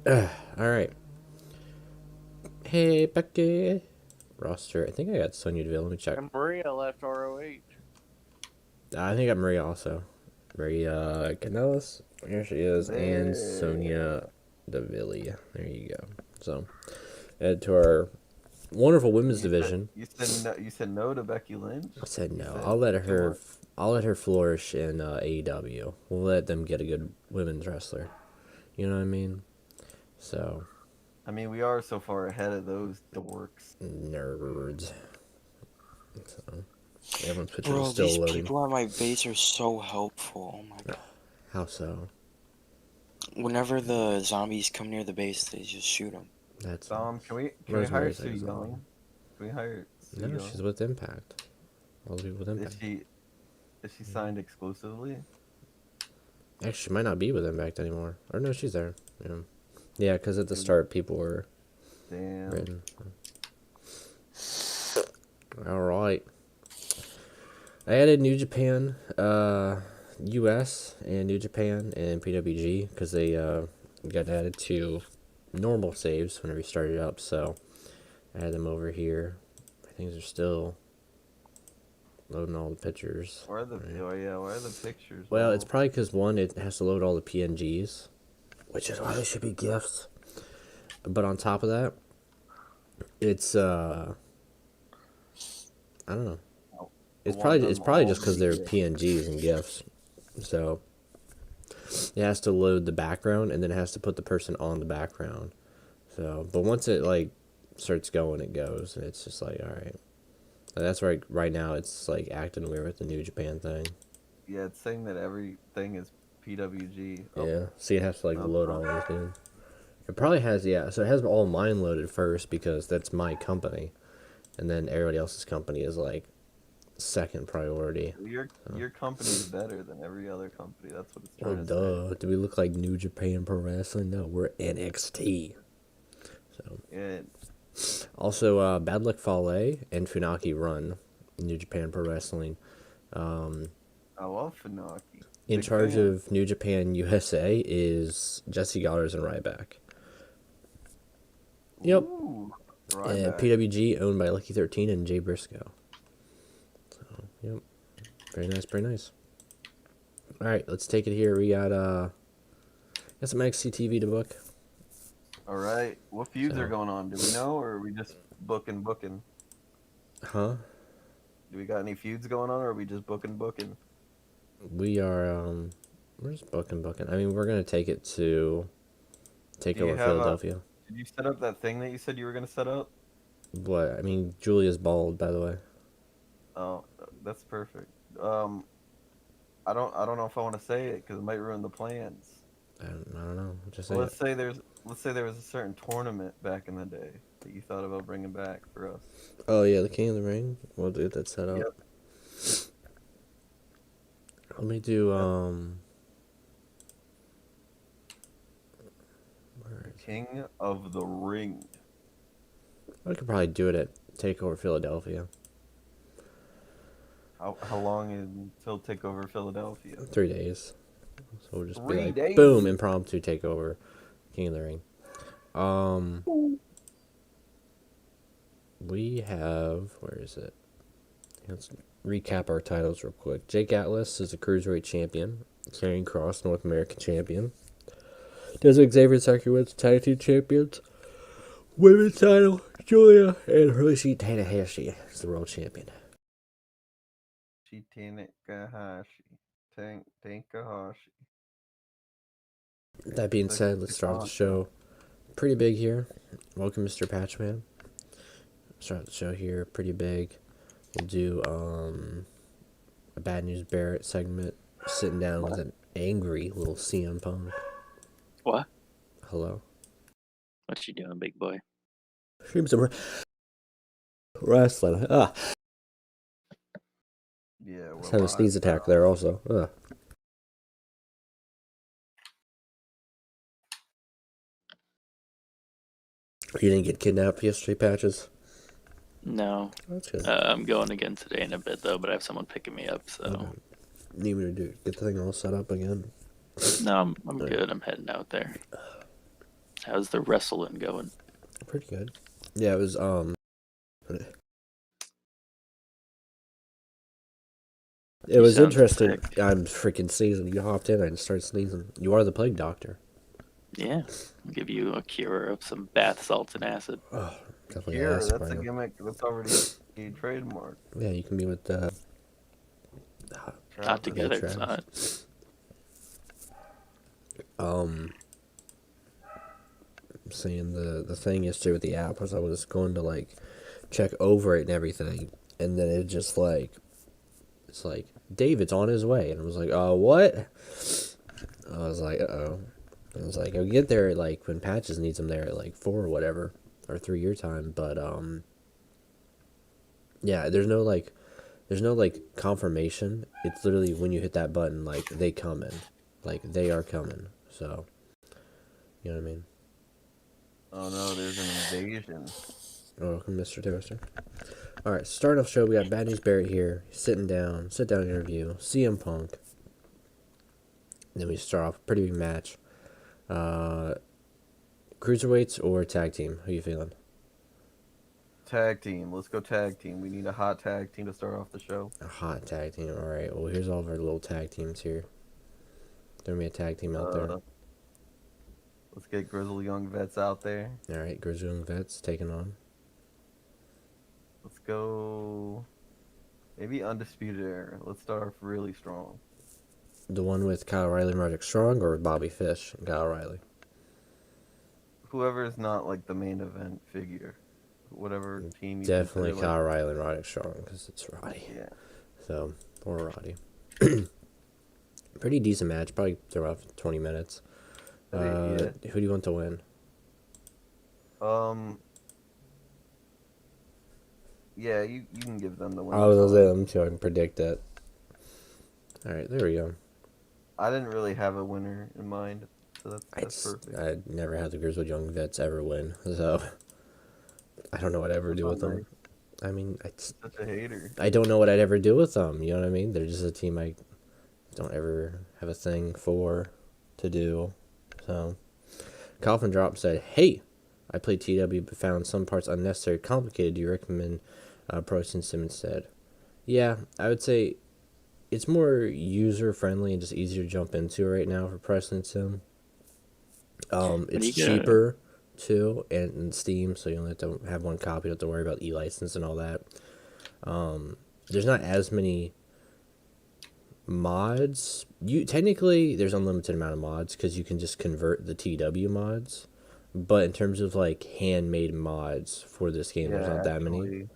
All right. Hey, Becky. Roster. I think I got Sonya Deville. Let me check. And Maria left ROH. I think I got Maria also. Maria Canellis. Here she is. And Sonya Deville. There you go. So, add to our wonderful women's division. You said no to Becky Lynch. I said no. I'll let her flourish in AEW. We'll let them get a good women's wrestler. You know what I mean? So. I mean, we are so far ahead of those dorks. Nerds. So, everyone's picture Bro, is still these loading. people at my base are so helpful. Oh my god. How so? Whenever the zombies come near the base, they just shoot them. That's Can we hire Sue Young? Can we hire Sue Young? No, she's with Impact. All the people with Impact. Is she signed exclusively? Actually, she might not be with Impact anymore. Or no, she's there. Yeah, because at the start, people were written. All right. I added New Japan, US, and New Japan and PWG because they got added to normal saves whenever you started up. So I had them over here. Things are still loading all the pictures. Where are the pictures? Well, it's probably because one, it has to load all the PNGs, which is why they should be GIFs. But on top of that, it's I don't know. It's probably just because they're PNGs and GIFs. So it has to load the background and then it has to put the person on the background. So, but once it like starts going, it goes, and it's just like, all right. And that's right now it's like acting weird with the New Japan thing. Yeah, it's saying that everything is PWG. Yeah, so you have to like load all those in. It probably has, yeah. So it has all mine loaded first because that's my company, and then everybody else's company is like second priority. Your company's better than every other company. That's what it's trying to say. Do we look like New Japan Pro Wrestling? No, we're NXT. So. Yeah. Also, Bad Luck Fale and Funaki run New Japan Pro Wrestling. I love Funaki. In charge of New Japan USA is Jesse Goddard and Ryback. Yep. Ooh, and PWG owned by Lucky 13 and Jay Briscoe. So, yep. Very nice, very nice. Alright, let's take it here. We got some NXT TV to book. Alright. What feuds are going on? Do we know, or are we just booking? Huh? Do we got any feuds going on, or are we just booking? We are, we're just booking. I mean, we're going to take it to TakeOver Philadelphia. Did you set up that thing that you said you were going to set up? What? I mean, Julia's bald, by the way. Oh, that's perfect. I don't know if I want to say it because it might ruin the plans. I don't know. Just let's say there was a certain tournament back in the day that you thought about bringing back for us. Oh yeah, the King of the Ring. We'll get that set up. Yep. Let me do King of the Ring. I could probably do it at TakeOver Philadelphia. How long until TakeOver Philadelphia? 3 days. So we'll just 3 be like, days? boom, impromptu TakeOver King of the Ring. We have, where is it? Let's recap our titles real quick. Jake Atlas is the Cruiserweight Champion. Karrion Kross, North American Champion. Desmond Xavier Sarkiewicz, Tag Team Champions. Women's title, Julia and Hiroshi Tanahashi is the World Champion. Tanahashi. That being said, let's start the show pretty big here. Welcome, Mr. Patchman. Start the show here pretty big. We'll do a Bad News Barrett segment, sitting down with an angry little CM Punk. What? Hello. What you doing, big boy? Stream some wrestling. Yeah. Let's have a sneeze attack there also. You didn't get kidnapped yesterday, Patches? No. That's good. I'm going again today in a bit, though, but I have someone picking me up, so... Okay. Need me to get the thing all set up again? No, I'm good. I'm heading out there. How's the wrestling going? Pretty good. Yeah, it was it was sound interesting. sick. I'm freaking sneezing. You hopped in, I just started sneezing. You are the plague doctor. Yeah, I'll give you a cure of some bath salts and acid. Oh, definitely Here, asked that's by a now. gimmick that's already a trademark. Yeah, you can be with Not Travis. together, it's Travis. not. Saying the thing yesterday with the app was I was going to like check over it and everything, and then it just like it's like David's on his way, and I was like, oh, what? I was like, uh-oh. I was like, I'll get there like when Patches needs him there at like 4 or whatever, or 3 your time, but yeah, there's no like confirmation. It's literally when you hit that button, like they coming, like they are coming. So, you know what I mean? Oh no, there's an invasion. Welcome, Mr. Toaster. All right, starting off show, we got Bad News Barrett here, sit down interview, CM Punk. And then we start off a pretty big match. Cruiserweights or tag team? Who you feeling? Tag team. Let's go tag team. We need a hot tag team to start off the show. A hot tag team. All right. Well, here's all of our little tag teams here. Throw me a tag team out there. Let's get Grizzly Young Vets out there. All right, Grizzly Young Vets taking on. Let's go. Maybe Undisputed Era. Let's start off really strong. The one with Kyle O'Reilly and Roderick Strong, or Bobby Fish and Kyle O'Reilly? Whoever is not like the main event figure. Whatever team you Definitely consider, Kyle O'Reilly and Roderick Strong, because it's Roddy. Yeah. So, poor Roddy. Pretty decent match. Probably throw off 20 minutes. Yeah. Who do you want to win? Yeah, you can give them the win. I was going to say them so I can predict it. All right, there we go. I didn't really have a winner in mind, so that's perfect. I never had the Grizzly Young Vets ever win, so I don't know what I'd ever do with them. I mean, Such a hater. I don't know what I'd ever do with them. You know what I mean? They're just a team I don't ever have a thing for to do. So, Coffin Drop said, "Hey, I played TW but found some parts unnecessary, complicated. Do you recommend Pro Wrestling Sim instead?" Yeah, I would say it's more user friendly and just easier to jump into right now for Pro Wrestling Sim. It's cheaper too, and Steam, so you only have to have one copy. You don't have to worry about e-license and all that. There's not as many mods. Technically there's unlimited amount of mods because you can just convert the TW mods. But in terms of like handmade mods for this game, there's not that many.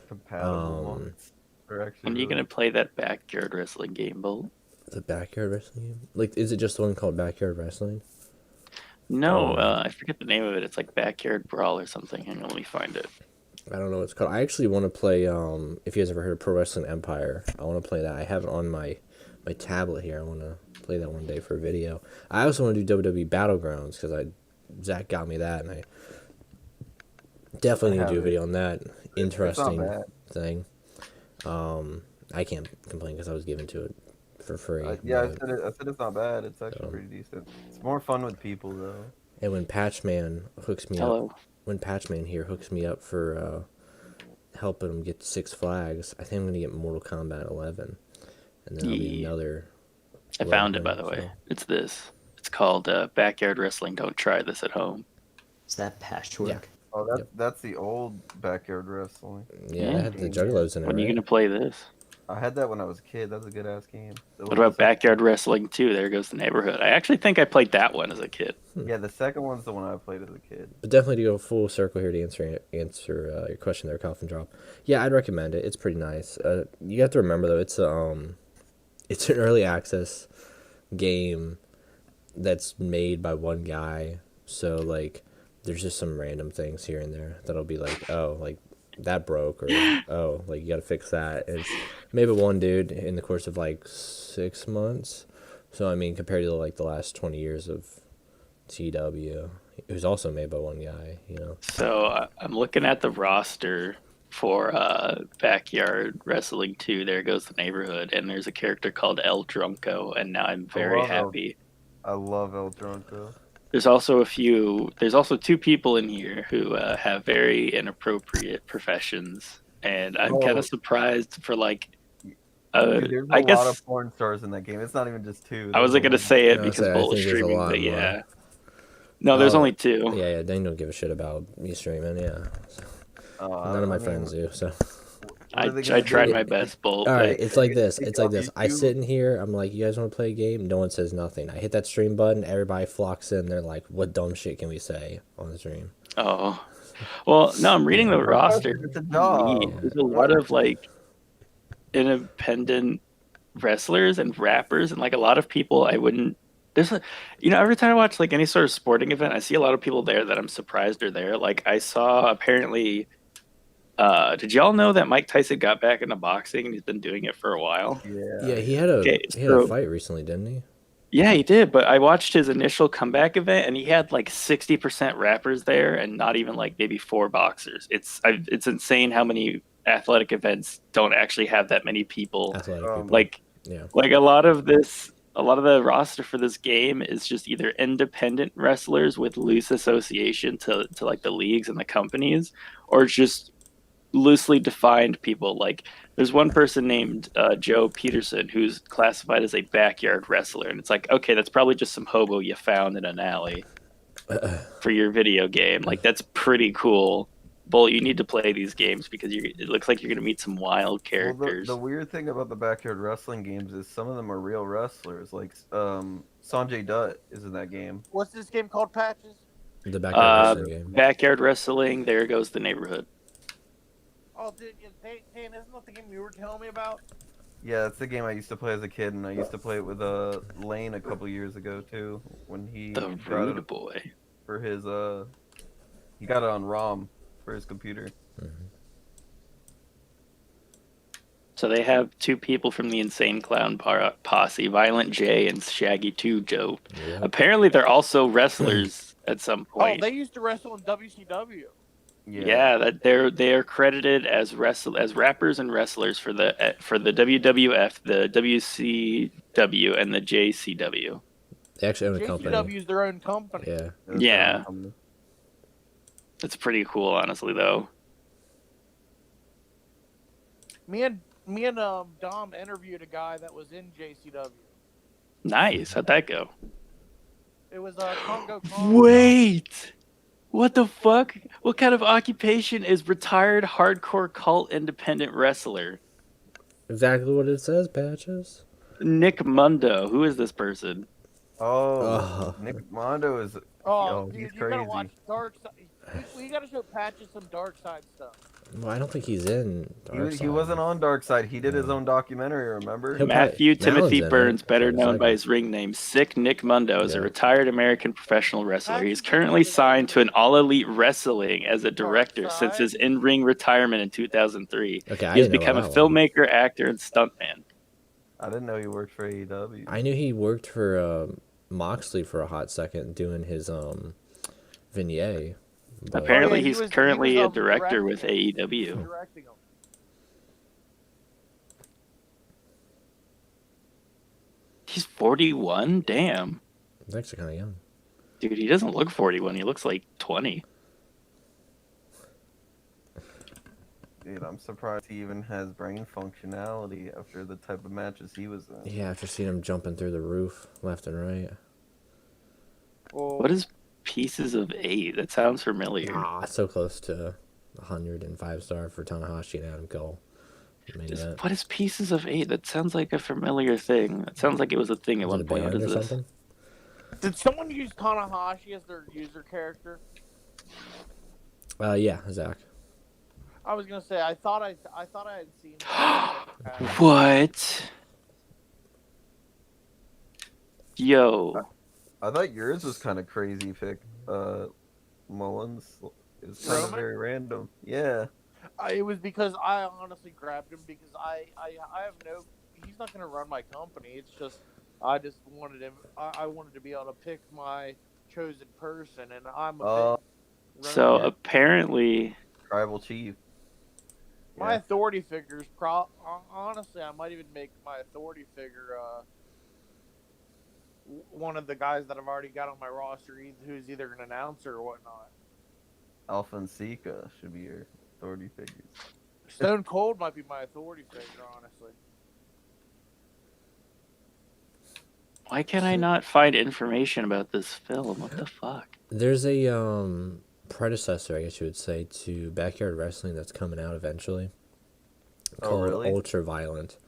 Compatible ones. When are you gonna play that backyard wrestling game, Bolt? The backyard wrestling game? Like, is it just the one called Backyard Wrestling? No, I forget the name of it. It's like Backyard Brawl or something. Hang on, let me find it. I don't know what it's called. I actually want to play, if you guys ever heard of Pro Wrestling Empire, I want to play that. I have it on my tablet here. I want to play that one day for a video. I also want to do WWE Battlegrounds because Zach got me that, and I definitely need to do a video on that. Interesting thing. I can't complain because I was given to it for free. I said it's not bad. It's actually pretty decent. It's more fun with people though. And when Patchman hooks me up, when Patchman here hooks me up for helping him get 6 Flags, I think I'm gonna get Mortal Kombat 11, and then there'll be another. I found it, by the way. It's this. It's called Backyard Wrestling. Don't try this at home. Is that Patchwork? Yeah. Oh, that's the old Backyard Wrestling. Yeah, it had the Juggalos in it. When are you gonna play this? I had that when I was a kid. That's a good ass game. What about Backyard Wrestling 2? There Goes the Neighborhood. I actually think I played that one as a kid. Yeah, the second one's the one I played as a kid. But definitely to go full circle here to answer your question there, Coffin Drop. Yeah, I'd recommend it. It's pretty nice. You have to remember though, it's an early access game that's made by one guy. So like, there's just some random things here and there that'll be like, oh, like that broke, or oh, like you gotta fix that. It's maybe one dude in the course of like 6 months. So I mean, compared to like the last 20 years of TW, it was also made by one guy, you know. So I'm looking at the roster for Backyard Wrestling 2. There Goes the Neighborhood, and there's a character called El Drunko, and now I'm very happy. I love El Drunko. There's also two people in here who have very inappropriate professions, and I'm kind Oh. of surprised for like. Dude, there's a I lot of guess porn stars in that game. It's not even just two. I There's wasn't a gonna lot. say it No, because I Bull was think there's a streaming, lot but more. yeah. No, there's only two. Yeah, they don't give a shit about me streaming. Yeah, none of my friends do. So I tried my best, Bull. all right, But it's like this. It's like on this. I YouTube? sit in here. I'm like, you guys want to play a game? No one says nothing. I hit that stream button. Everybody flocks in. They're like, what dumb shit can we say on the stream? oh, well, no, I'm reading the roster. It's a job. There's a lot of like independent wrestlers and rappers, and like a lot of people I wouldn't. There's a, every time I watch like any sort of sporting event, I see a lot of people there that I'm surprised are there. Like I saw apparently. Did y'all know that Mike Tyson got back into boxing and he's been doing it for a while? Yeah, he had a fight recently, didn't he? Yeah, he did. But I watched his initial comeback event, and he had like 60% rappers there, and not even like maybe 4 boxers. It's insane how many athletic events don't actually have that many people. Like a lot of the roster for this game is just either independent wrestlers with loose association to like the leagues and the companies, or just loosely defined people. Like there's one person named Joe Peterson who's classified as a backyard wrestler, and it's like, okay, that's probably just some hobo you found in an alley for your video game. Like that's pretty cool. Bull, you need to play these games because it looks like you're gonna meet some wild characters. Well, the weird thing about the backyard wrestling games is some of them are real wrestlers. Like Sanjay Dutt is in that game. What's this game called, Patches? The backyard wrestling game. Backyard wrestling. There goes the neighborhood. Oh, dude, Dan, isn't that the game you were telling me about? Yeah, it's the game I used to play as a kid, and I used to play it with Lane a couple years ago too, when he The rude boy for his he got it on ROM for his computer. Mm-hmm. So they have 2 people from the Insane Clown Posse, Violent J and Shaggy 2 Joe. Yep. Apparently, they're also wrestlers at some point. Oh, they used to wrestle in WCW. Yeah, that they are credited as rappers and wrestlers for the WWF, the WCW, and the JCW. They actually own a company. JCW is their own company. Yeah. Yeah. That's pretty cool, honestly, though. Me and Dom interviewed a guy that was in JCW. Nice. How'd that go? It was Congo Congo. Wait. What the fuck? What kind of occupation is retired hardcore cult independent wrestler? Exactly what it says, Patches. Nick Mundo. Who is this person? Oh, Nick Mondo is. Oh, he's dude, you crazy. gotta watch Dark Side. We gotta show Patches some Dark Side stuff. Well, I don't think he's in Dark Side. He wasn't on Dark Side. He did his own documentary. Remember? Matthew Timothy Mound's in it. Burns, better known Second. by his ring name, Sick Nick Mundo, is a Yeah. retired American professional wrestler. He is currently signed to an All Elite Wrestling as a director since his in-ring retirement in 2003. Okay, He has become a filmmaker, actor, and stuntman. I didn't know he worked for AEW. I knew he worked for Moxley for a hot second doing his vignette. But Apparently, he he's was- currently he was, a director with directing AEW. Directing them. He's 41? Damn. he's actually kind of young. Dude, he doesn't look 41. He looks like 20. Dude, I'm surprised he even has brain functionality after the type of matches he was in. Yeah, after seeing him jumping through the roof left and right. Well, What is Pieces of 8? That sounds familiar. So close to 105-star for Tanahashi and Adam Cole. Main event. What is Pieces of 8? That sounds like a familiar thing. It sounds like it was a thing at Was it one a point. What band is or this? something? did someone use Tanahashi as their user character? Yeah, Zach. I was gonna say I thought I had seen. What? Yo. I thought yours was kind of crazy, pick. Mullins. It was kind of Roman? very random. Yeah. It was because I honestly grabbed him because I have no. He's not gonna run my company. It's just I just wanted him. I wanted to be able to pick my chosen person, and I'm a big So Roman. apparently, Tribal Chief. My Yeah. authority figures. Honestly, I might even make my authority figure one of the guys that I've already got on my roster, who's either an announcer or whatnot. Alpha and Sika should be your authority figures. Stone Cold might be my authority figure, honestly. Why can I not find information about this film? What the fuck? There's a predecessor, I guess you would say, to Backyard Wrestling that's coming out eventually. Oh, Called really? Ultra Violent.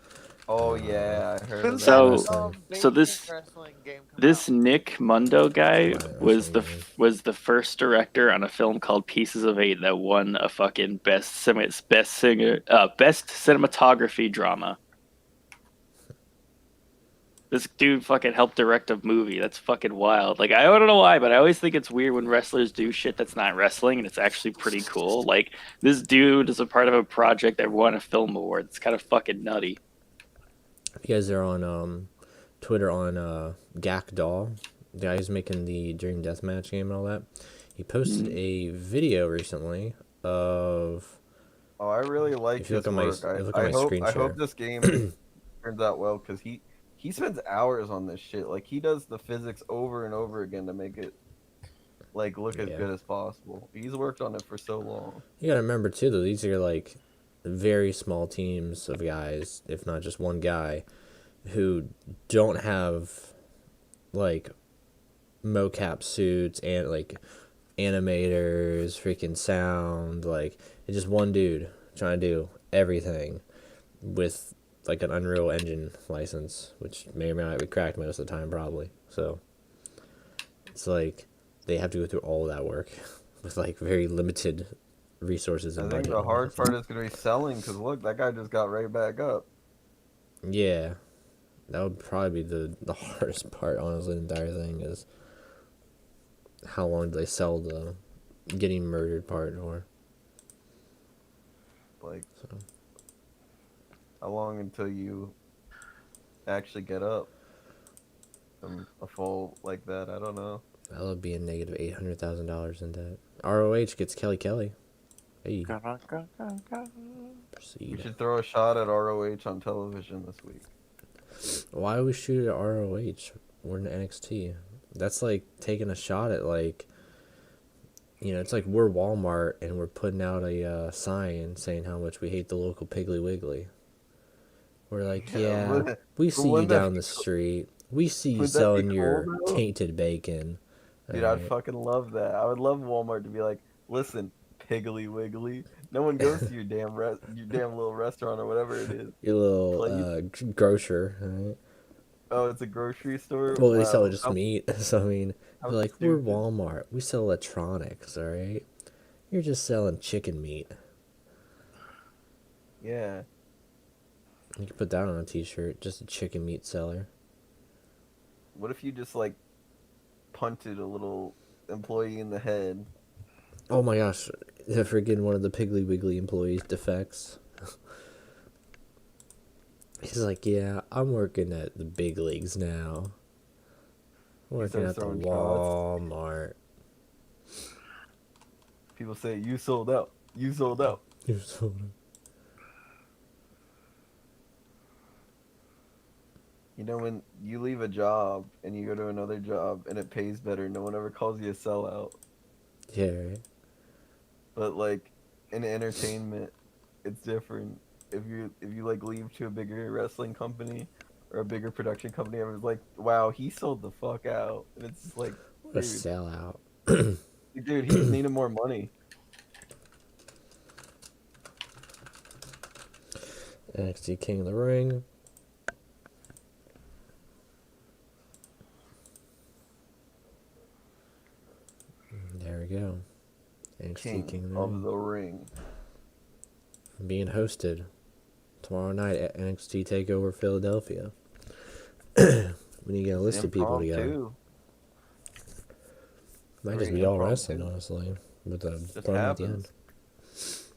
Oh yeah, I heard of that. So- Basic so this- wrestling game come This out. Nick Mundo guy Right, was that's was the first director on a film called Pieces of Eight that won a fucking best cinematography drama. This dude fucking helped direct a movie. That's fucking wild. Like, I don't know why, but I always think it's weird when wrestlers do shit that's not wrestling, and it's actually pretty cool. Like, this dude is a part of a project that won a film award. It's kind of fucking nutty. If you guys are on Twitter on Gak Doll, the guy who's making the Dream Deathmatch game and all that, he posted a video recently of. Oh, I really like If you his look at my- work. if you look I at my hope screen I share. hope this game turns out well because he spends hours on this shit. Like he does the physics over and over again to make it like look as Yeah. good as possible. He's worked on it for so long. You gotta remember too, though, these are like very small teams of guys, if not just one guy, who don't have like mocap suits and like animators, freaking sound. Like, it's just one dude trying to do everything with like an Unreal Engine license, which may or may not be cracked most of the time, probably. So it's like they have to go through all that work with like very limited resources I and think budget. the and hard everything. part is gonna be selling because look, that guy just got right back up. Yeah, that would probably be the hardest part, honestly. The entire thing is how long do they sell the getting murdered part for? Like So how long until you actually get up from a fall like that? I don't know. that would be a negative $800,000 in debt. ROH gets Kelly Kelly. Hey, We proceed. should throw a shot at ROH on television this week. Why would we shoot at ROH? We're in NXT. That's like taking a shot at like, it's like we're Walmart and we're putting out a sign saying how much we hate the local Piggly Wiggly. We're like, yeah, wouldn't- we see you wouldn't that down be the street. We see you Would that be selling your cool, though? tainted bacon. Dude, I'd fucking love that. I would love Walmart to be like, listen, Piggly Wiggly, no one goes to your damn little restaurant or whatever it is. Your little Like grocer, right? Oh, it's a grocery store. Well, they sell Wow. just meat. So I mean, How they're like, we're stupid. Walmart. We sell electronics, all right? You're just selling chicken meat. Yeah. You can put that on a T-shirt. Just a chicken meat seller. What if you just like punted a little employee in the head? Oh my gosh, the freaking one of the Piggly Wiggly employees defects. He's like, yeah, I'm working at the big leagues now. I'm working starts at the throwing shots. Walmart. People say you sold out. You sold out. You know, when you leave a job and you go to another job and it pays better, no one ever calls you a sellout. Yeah, right? But like in entertainment, it's different. If you like leave to a bigger wrestling company or a bigger production company, everyone's like, "Wow, he sold the fuck out," and it's just like, What a dude, sellout. dude, he just needed more money. NXT King of the Ring. There we go. NXT King of the Of Ring. the ring. Being hosted tomorrow night at NXT TakeOver Philadelphia. We need to get a list of people together. Impromptu. Might just Very be all impromptu. wrestling, honestly, with the Just promo at the end. happens.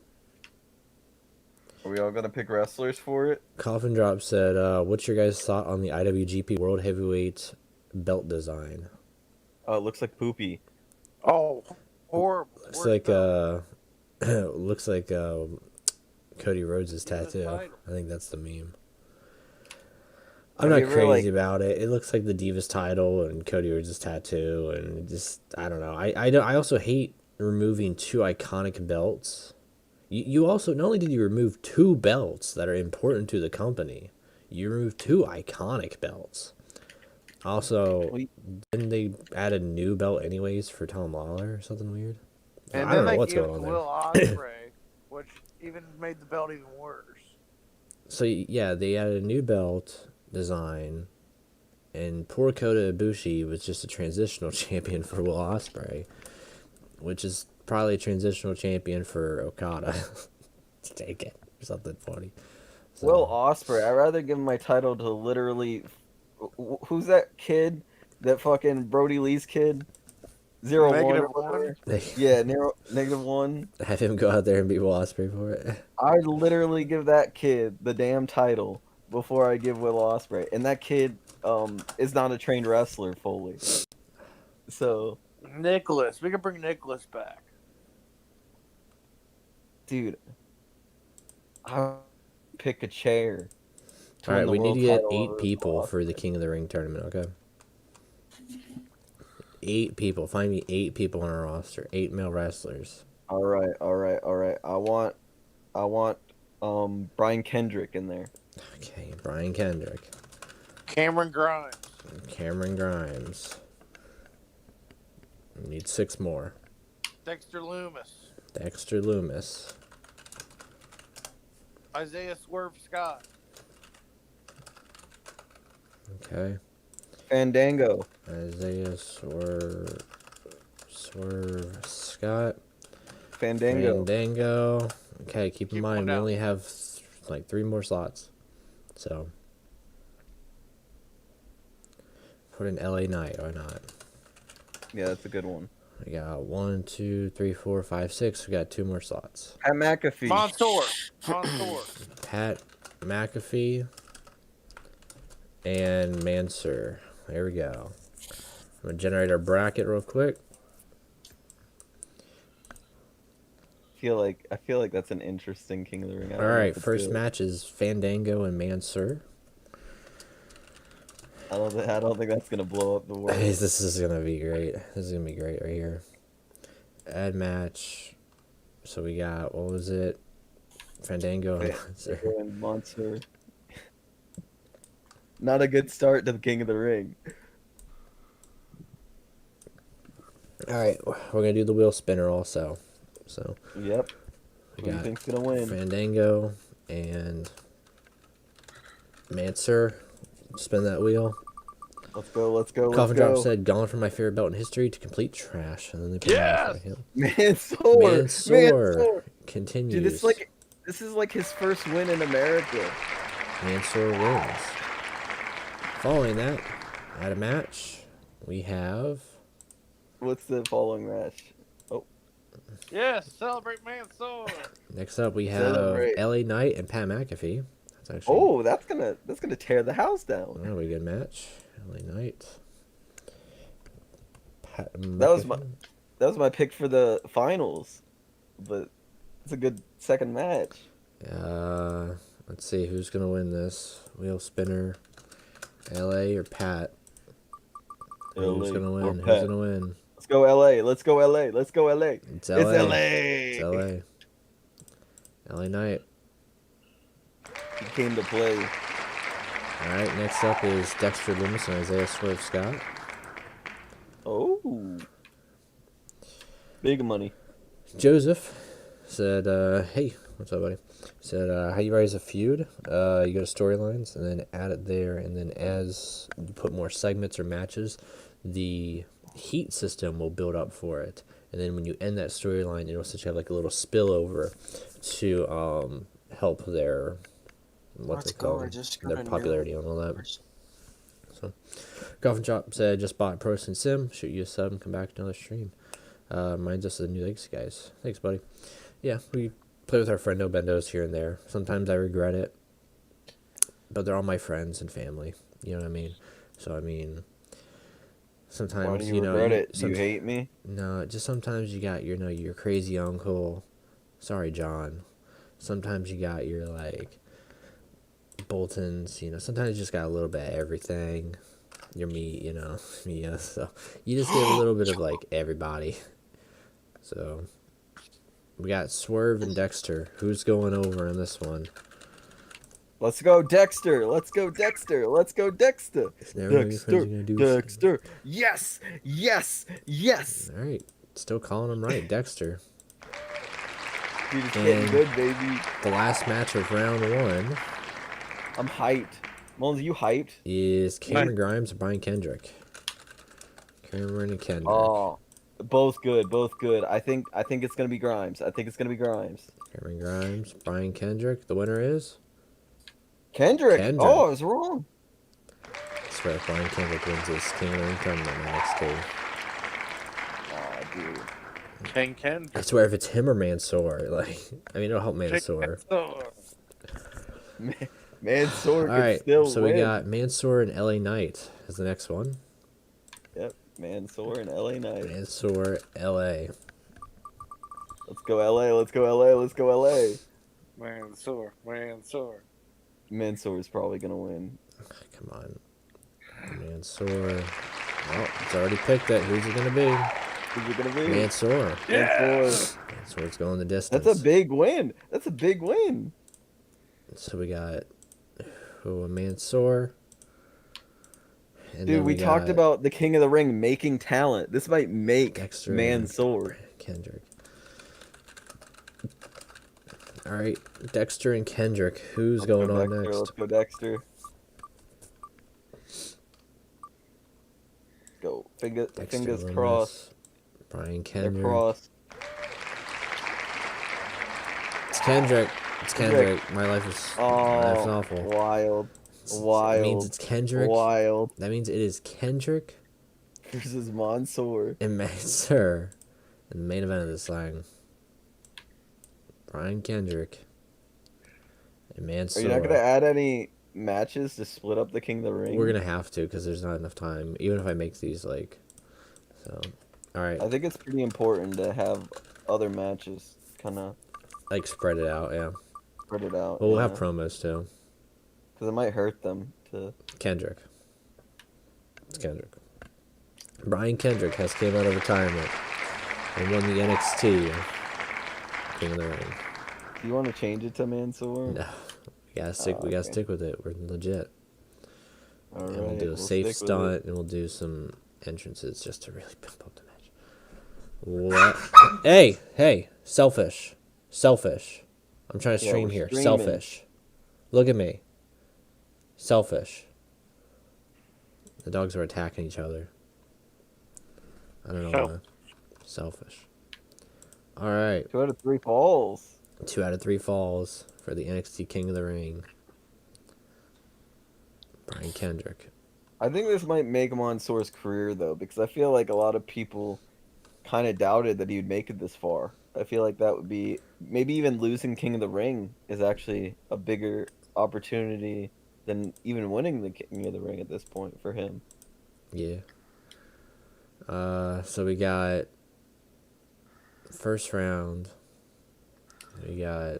Are we all gonna pick wrestlers for it? Coffin Drop said, what's your guys' thought on the IWGP World Heavyweight belt design? Oh, it looks like poopy. Oh, horrible. Looks like looks like Cody Rhodes' Yeah, the tattoo. title. I think that's the meme. I'm Have not you ever, crazy like- about it. It looks like the Divas title and Cody Rhodes' tattoo, and it just I don't know. I also hate removing two iconic belts. You also not only did you remove two belts that are important to the company, you removed two iconic belts. Also, Well, didn't they add a new belt anyways for Tom Lawler or something weird? And I don't then know they what's gave going it on to there. Will Ospreay, which even made the belt even worse. So yeah, they added a new belt design, and poor Kota Ibushi was just a transitional champion for Will Ospreay, which is probably a transitional champion for Okada. To take it or something funny. So, Will Ospreay. I'd rather give my title to literally. Who's that kid? That fucking Brody Lee's kid? 01 Negative or whatever? one? Yeah, -1. have him go out there and beat Will Ospreay for it. I'd literally give that kid the damn title before I give Will Ospreay. And that kid is not a trained wrestler fully. So, Nicholas. We could bring Nicholas back. dude, I pick a chair. All right, win the we need world to get title 8 over people Will for the King of the Ring tournament. Okay. 8 people. Find me 8 people on our roster. 8 male wrestlers. All right. I want Brian Kendrick in there. Okay, Brian Kendrick, Cameron Grimes. Cameron Grimes. We need 6 more. Dexter Loomis. Dexter Loomis. Isaiah Swerve Scott. Okay. Fandango. Isaiah Swerve Scott. Fandango. Okay, keep in Keep mind one we down. only have like 3 more slots. So put in LA Knight or not. Yeah, that's a good one. We got 1, 2, 3, 4, 5, 6. We got 2 more slots. Pat McAfee. Mansoor. Pat McAfee and Mansur. There we go. I'm gonna generate our bracket real quick. I feel like that's an interesting King of the Ring. I All don't know right, if it's first good. match is Fandango and Mansur. I don't think that's gonna blow up the world. This is gonna be great. This is gonna be great right here. Add match. So we got, what was it? Fandango and Mansur. And Monster. Not a good start to the King of the Ring. All right, we're gonna do the wheel spinner also. So Yep. we Who do you got think's gonna win? Fandango and Mansur. Spin that wheel. Let's go. Coffin Drop said, "Gone from my favorite belt in history to complete trash." And then they put Yes! Mansur continues. Dude, this is like his first win in America. Mansur wins. Following that, at a match, we have What's the following match? Yes, celebrate Mansoor. next up we have Celebrate. LA Knight and Pat McAfee. That's actually That's gonna tear the house down. that'll be a good match. LA Knight. Pat That was McAfee. That was my pick for the finals, but it's a good second match. Let's see who's gonna win this wheel spinner. LA or Pat? Who's LA gonna or win? Who's Pat? gonna win? Let's go LA. Let's go LA. Let's go LA. It's LA. It's LA. It's LA. LA Knight. He came to play. All right. Next up is Dexter Loomis and Isaiah Swerve Scott. Oh, big money. Joseph said, "Hey, what's up, buddy?" Said, "How you write a feud? You go to storylines and then add it there, and then as you put more segments or matches, the heat system will build up for it, and then when you end that storyline, it'll essentially have like a little spillover to help their Let's they go, call I them, just got their a new- popularity and all that." So, Coffin Chop said, "Just bought Pro Wrestling Sim. Shoot you a sub and come back to another stream." Mine's just the new legs, guys. Thanks, buddy. Yeah, we play with our friendo bendos here and there. Sometimes I regret it, but they're all my friends and family. You know what I mean? So I mean, sometimes Why do you regret it? Do you hate me? No, just sometimes you got your crazy uncle. Sorry, John. Sometimes you got your like Bolton's, sometimes you just got a little bit of everything. Your meat, yeah. So you just get a little bit of like everybody. So we got Swerve and Dexter. Who's going over in this one? Let's go, Dexter. Let's go, Dexter. Let's go, Dexter. Never know your friends are gonna do something. Dexter. Yes. Yes. Yes. All right, still calling him right, Dexter. Dude, it's getting And good, baby. the last match of round 1 I'm hyped. Mullins, you hyped? is Cameron Grimes and Brian Kendrick. Cameron and Kendrick. Oh, both good. Both good. I think it's gonna be Grimes. I think it's gonna be Grimes. Cameron Grimes, Brian Kendrick. The winner is. Kendrick. Kendrick. Oh, I was wrong. I swear, if Brian Kendrick wins this King of the Ring tournament in NXT. Oh, dude. King Ken. I swear, if it's him or Mansoor, it'll help Mansoor. Mansoor All can right, still so win. we got Mansoor and LA Knight as the next one. Yep, Mansoor and LA Knight. Mansoor, LA. Let's go LA. Let's go LA. Let's go LA. Mansoor. Mansoor is probably gonna win. Come on. Mansoor. Oh, it's already picked it. Who's it going to be? Who's it gonna be? Mansoor. Mansoor. Mansoor's going the distance. That's a big win. That's a big win. So we got Mansoor. And Dude, then we talked got about the King of the Ring making talent. This might make Dexter Mansoor. and Kendrick. All right, Dexter and Kendrick. Who's Let's going go on Dexter. next? Let's go Dexter. Go. Dexter Fingers Loomis, crossed. Brian They're Kendrick. crossed. It's Kendrick. It's Kendrick. My life is Oh, awful. wild. That means Wild. it's Kendrick. Wild. That means it is Kendrick Versus Mansoor. and Mansoor in the main event of this thing. Brian Kendrick and Are Mansoor. you not gonna add any matches to split up the King of the Ring? We're gonna have to because there's not enough time. Even if I make these so. All right, I think it's pretty important to have other matches kind of spread it out. Yeah. spread it out. Well, we'll have promos too. Because it might hurt them to. Kendrick. It's Kendrick. Brian Kendrick has came out of retirement and won the NXT King of the Ring. Do you want to change it to Mansoor? No, we gotta stick. We gotta stick with it. We're legit. All And right, we'll do a we'll safe stick with it. stunt, and we'll do some entrances just to really pump up the match. What? Hey, selfish. I'm trying to Yeah, stream we're here. streaming. Selfish. Look at me. Selfish. The dogs are attacking each other. I don't know why. Selfish. All right. 2 out of 3 falls. 2 out of 3 falls for the NXT King of the Ring. Brian Kendrick. I think this might make Mansoor's career though, because I feel like a lot of people kind of doubted that he would make it this far. I feel like that would be maybe even losing King of the Ring is actually a bigger opportunity than even winning the King of the Ring at this point for him. Yeah. So we got first round. We got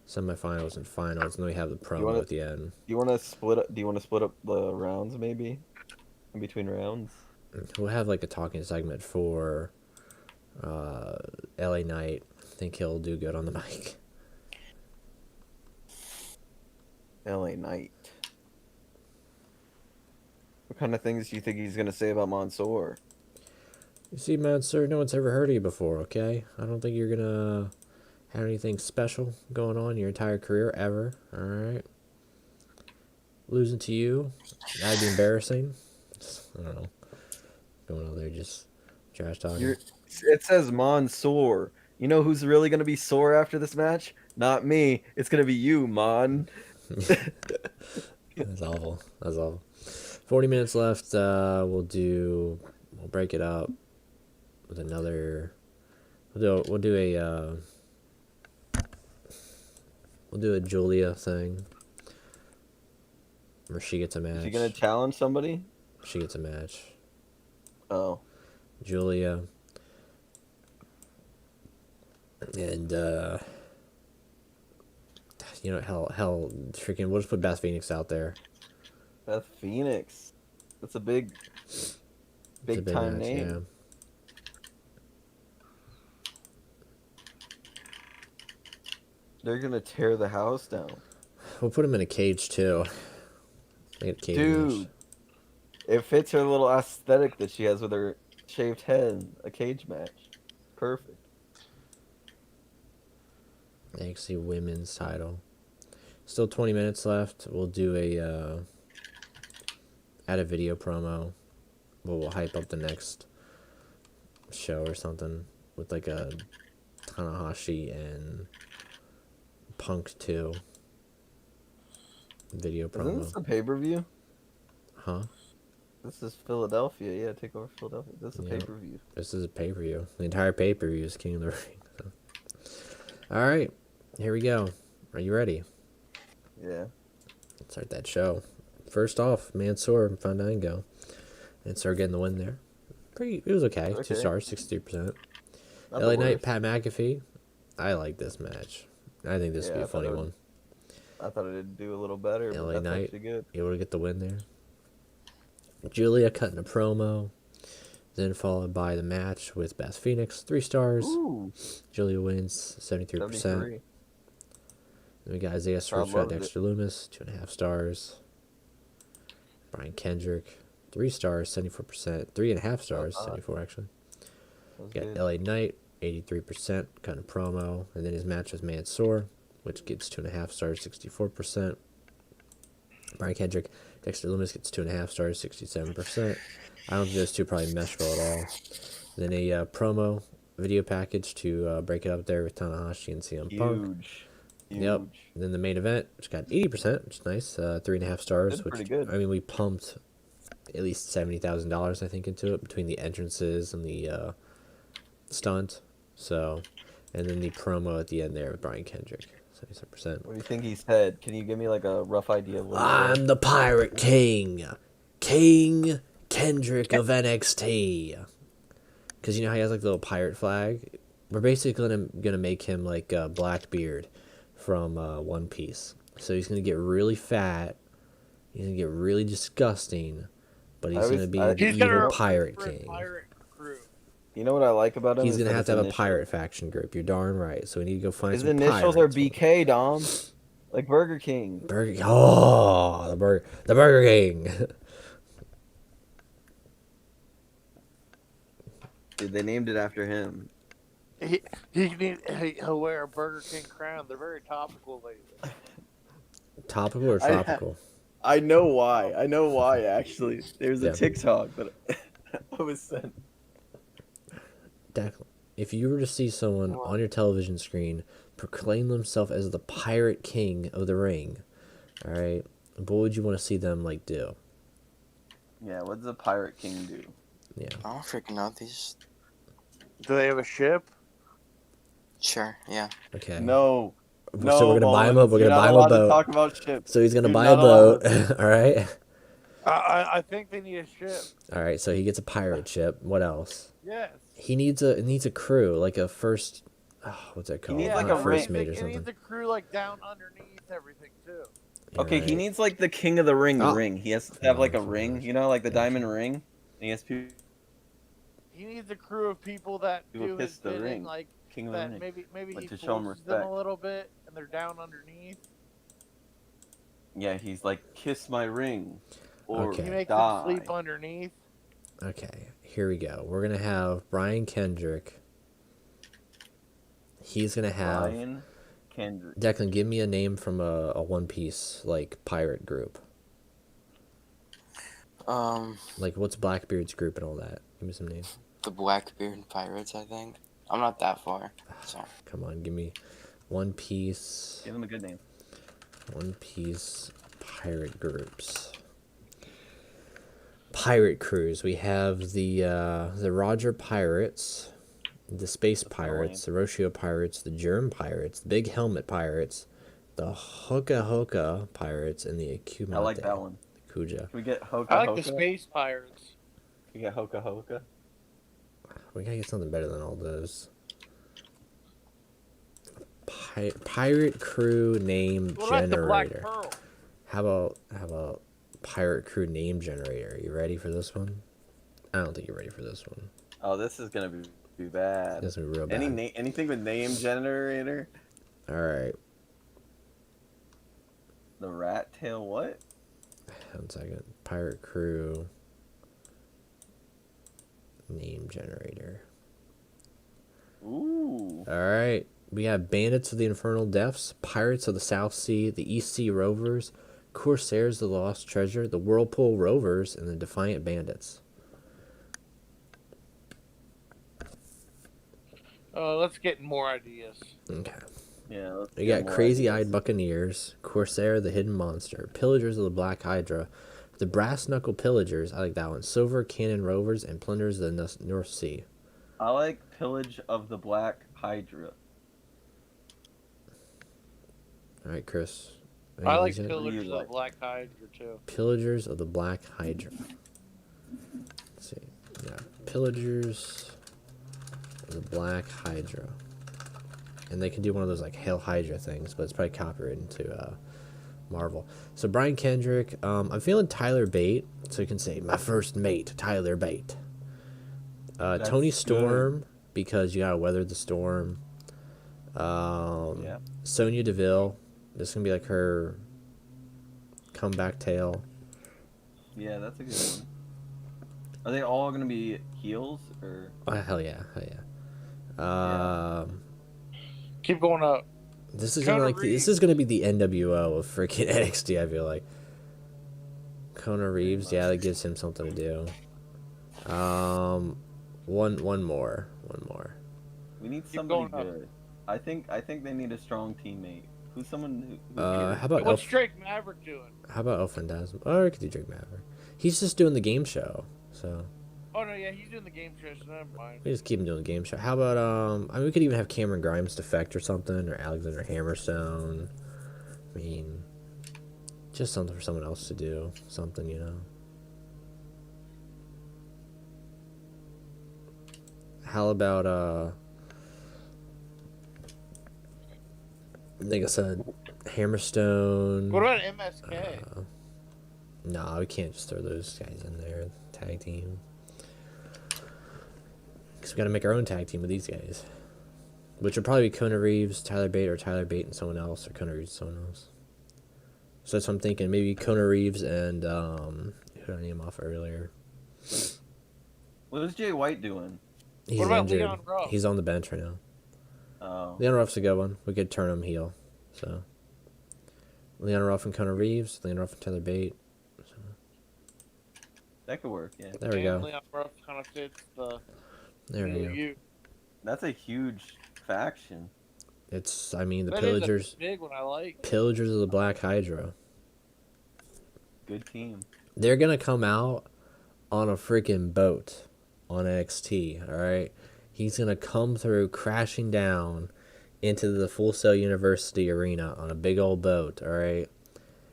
semifinals and finals, and then we have the promo at the end. Do you want to split up? Do you want to split up the rounds maybe in between rounds? We'll have a talking segment for LA Knight. I think he'll do good on the mic. LA Knight. What kind of things do you think he's gonna say about Mansoor? You see, Mansoor, no one's ever heard of you before, okay? I don't think you're gonna have anything special going on your entire career ever, alright? Losing to you, that'd be embarrassing. I don't know. Going over there just trash talking. It says Mansoor. You know who's really gonna be sore after this match? Not me. It's gonna be you, Mon. That's awful. 40 minutes left. We'll break it up with another. We'll do a Julia thing where she gets a match. Is he gonna challenge somebody? She gets a match. Oh. Julia. And You know, hell, freaking. We'll just put Beth Phoenix out there. Beth Phoenix. That's a big It's a big time match, name. yeah. They're gonna tear the house down. We'll put him in a cage too. Make it a cage Dude, match. it fits her little aesthetic that she has with her shaved head. A cage match. Perfect. NXT Women's title. Still 20 minutes left. We'll do a add a video promo. We'll hype up the next show or something with like a Tanahashi and Punk 2 video Isn't promo. this a pay-per-view? Huh? This is Philadelphia. Yeah, take over Philadelphia. This is a Yep. pay-per-view. This is a pay-per-view. The entire pay-per-view is King of the Ring. So. All right, here we go. Are you ready? Yeah. Let's start that show. First off, Mansoor and Fandango. Mansoor getting the win there. It was okay. 2 stars, 63%. Not LA the Knight, worst. Pat McAfee. I like this match. I think this would be Yeah, a funny one. I thought it'd do a little better, LA but that's Knight. actually good. Able to get the win there. Julia cutting a promo. Then followed by the match with Beth Phoenix. 3 stars. Ooh, Julia wins 73%. 73. Then we got Isaiah Swerve, loved Dexter Loomis, 2.5 stars. Brian Kendrick, 3 stars, 74%. 3.5 stars, 74 actually. That was Got good. LA Knight, 83%, kind of promo. And then his match with Mansoor, which gets 2.5 stars, 64%. Brian Kendrick, Dexter Loomis gets 2.5 stars, 67%. I don't think those two probably mesh well at all. Then a promo video package to break it up there with Tanahashi and CM Punk. Huge. Yep. And then the main event, which got 80%, which is nice. 3.5 stars. That's Which, pretty good. I mean, we pumped at least $70,000, I think, into it between the entrances and the stunt. So, and then the promo at the end there with Brian Kendrick, 77%. What do you think he said? Can you give me like a rough idea of what he said? I'm the Pirate King, King Kendrick of NXT. Because you know how he has like the little pirate flag? We're basically gonna make him like Blackbeard from One Piece. So he's gonna get really fat. He's gonna get really disgusting, but he's gonna be the He's gonna evil replace pirate Red king. Pirate crew. You know what I like about him? He's is gonna that have to his have a initials- pirate faction group. You're darn right. So we need to go find His some initials pirates. are BK, Dom. Like Burger King. Burger. Oh, the Burger King. Dude, they named it after him. He'll wear a Burger King crown. They're very topical lately. Topical or tropical? I know why. Actually, there's Yeah. a TikTok that I was sent. Declan, if you were to see someone on your television screen proclaim themselves as the Pirate King of the Ring, all right, what would you want to see them like do? Yeah, what does a Pirate King do? Yeah. I don't freaking know these. Do they have a ship? Sure, yeah. Okay. No. So we're gonna buy him a. Mullins, We're you're gonna not buy him a allowed to boat. talk about ships. So he's gonna You're buy a not allowed boat. All right. I think they need a ship. All right. So he gets a pirate ship. What else? Yes. He needs a crew, like a first. Oh, what's that called? needs like Not a first ring. mate or He something. needs a crew like down underneath everything too. You're Okay, he right. needs like the King of the Ring Oh. ring. He has to have like a Oh, ring, gosh. you know, like the Gotcha. diamond ring. And he has to He needs a crew of people that People do kiss his the bidding, ring. like King of the that. Ring. Maybe Like he to show 'em forces them respect. a little bit, and they're down underneath. Yeah, he's like, kiss my ring. Or Okay. He makes die. them sleep underneath. Okay, here we go. We're gonna have Brian Kendrick. He's gonna have Brian Kendrick. Declan. Give me a name from a One Piece like pirate group. Like what's Blackbeard's group and all that? Give me some names. The Blackbeard Pirates, I think. I'm not that far, so. Come on, give me One Piece. Give him a good name. One Piece pirate groups. Pirate crews. We have the Roger Pirates, the Space Pirates, the Roshio Pirates, the Germ Pirates, the Big Helmet Pirates, the Hoka Hoka Pirates, and the Akumate. I like that one. Kuja. Can we get Hoka I like Hoka? the space pirates. Can we get Hoka Hoka? We gotta get something better than all those. pirate crew name What about the Black generator. Pearl? How about pirate crew name generator? You ready for this one? I don't think you're ready for this one. Oh, this is gonna be bad. This is gonna be real bad. Anything with name generator? All right, The rat tail what? 1 second. Pirate crew name generator. Ooh. All right, we have Bandits of the Infernal Depths, Pirates of the South Sea, the East Sea Rovers, Corsairs of the Lost Treasure, the Whirlpool Rovers, and the Defiant Bandits. Let's get more ideas. Okay. Yeah. Let's We get got more Crazy Eyed ideas. Buccaneers, Corsair the Hidden Monster, Pillagers of the Black Hydra, the Brass Knuckle Pillagers, I like that one, Silver Cannon Rovers, and Plunders of the North Sea. I like Pillage of the Black Hydra. All right, Chris. I like Anything? Pillagers you of like? the Black Hydra too. Pillagers of the Black Hydra. Let's see. Yeah, Pillagers of the Black Hydra. And they can do one of those like Hail Hydra things, but it's probably copyrighted to Marvel. So Brian Kendrick, I'm feeling Tyler Bate, so you can say my first mate, Tyler Bate. Tony That's Storm, because you gotta weather the storm. Yeah. Sonya Deville, this is gonna be like her comeback tale. Yeah, that's a good one. Are they all gonna be heels or? Oh, hell yeah, hell yeah. Keep going up. This is Kona gonna this Reeves. is gonna be the NWO of freaking NXT. I feel like Kona Reeves, yeah, that gives him something to do. One more. We need Keep somebody going up. good. I think they need a strong teammate. Who's someone who How about What's Drake Maverick doing? How about El Fantasma? Or I could do Drake Maverick. He's just doing the game show, so Oh no, yeah, he's doing the game show, so never mind. we just keep him doing the game show. How about I mean, we could even have Cameron Grimes defect or something, or Alexander Hammerstone. I mean, just something for someone else to do, something, you know. How about like I said, Hammerstone. What about MSK? No, we can't just throw those guys in there. Tag team. Because we got to make our own tag team with these guys. Which would probably be Kona Reeves, Tyler Bate, or Tyler Bate and someone else, or Kona Reeves and someone else. So that's what I'm thinking. Maybe Kona Reeves and, who did I name off earlier? What is Jay White doing? He's What about injured. Leon Ruff? He's on the bench right now. Oh. Leon Ruff's a good one. We could turn him heel. So, Leon Ruff and Kona Reeves, Leon Ruff and Tyler Bate. That could work, yeah. There we go. Leon Ruff kind of fits the There we go. you. That's a huge faction. It's, I mean, the That Pillagers. is a big one. I like. Pillagers of the Black Hydra. Good team. They're gonna come out on a freaking boat on NXT, alright? He's gonna come through crashing down into the Full Sail University arena on a big old boat, alright?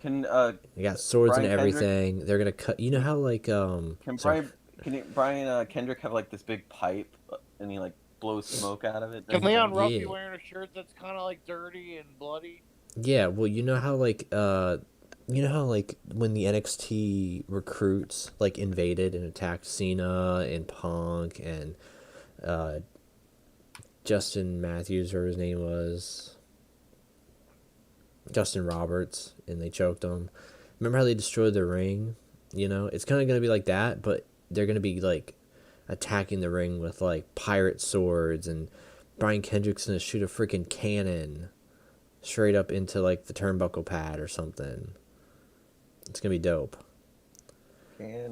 Can They got swords Brian and Kendrick- everything. They're gonna cut, you know how like can sorry. Brian Kendrick have like this big pipe and he like blows smoke out of it? Can Leon Ruff be Yeah. wearing a shirt that's kind of like dirty and bloody? Yeah, well, you know how like when the NXT recruits like invaded and attacked Cena and Punk and Justin Matthews, or his name was Justin Roberts, and they choked him. Remember how they destroyed the ring? You know, it's kind of gonna be like that, but they're gonna be like attacking the ring with like pirate swords, and Brian Kendrick's gonna shoot a freaking cannon straight up into like the turnbuckle pad or something. It's gonna be dope.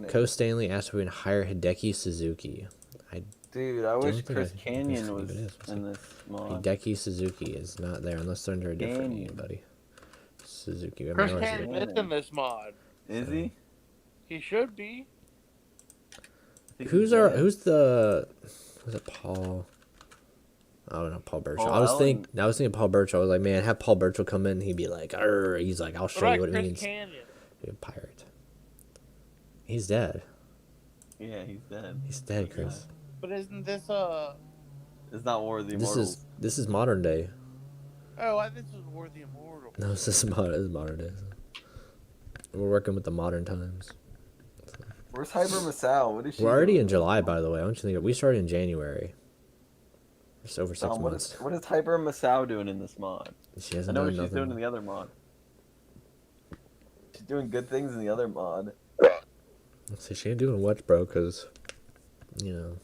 Co Stanley asked if we can hire Hideki Suzuki. Dude, I wish think Chris I- Canyon I was think it is. in this mod. Hideki Suzuki is not there unless they're under a different Canyon. name, buddy. Suzuki. Chris MRC. Cannon's in this mod. Is he? He should be. I think Who's he's dead. was it Paul? Oh no, Paul Burchill. Paul I was Allen. thinking Paul Burchill. I was like, man, have Paul Burchill come in and he'd be like, "Arr," he's like, I'll What show you about what it Chris means to Canyon? be a pirate. He's dead. Yeah, he's dead. He's dead, Chris. But isn't this It's not War of the Immortals. This is modern day. Oh, this was War of the Immortal. No, this is modern days. We're working with the modern times. Where's Hyper Masao? What is she We're already doing? in July, by the way. I want you to think. We started in January. Just over 6 months. What is Hyper Masao doing in this mod? She I hasn't know done what she's nothing. doing in the other mod. She's doing good things in the other mod. See, she ain't doing much, bro, because, you know,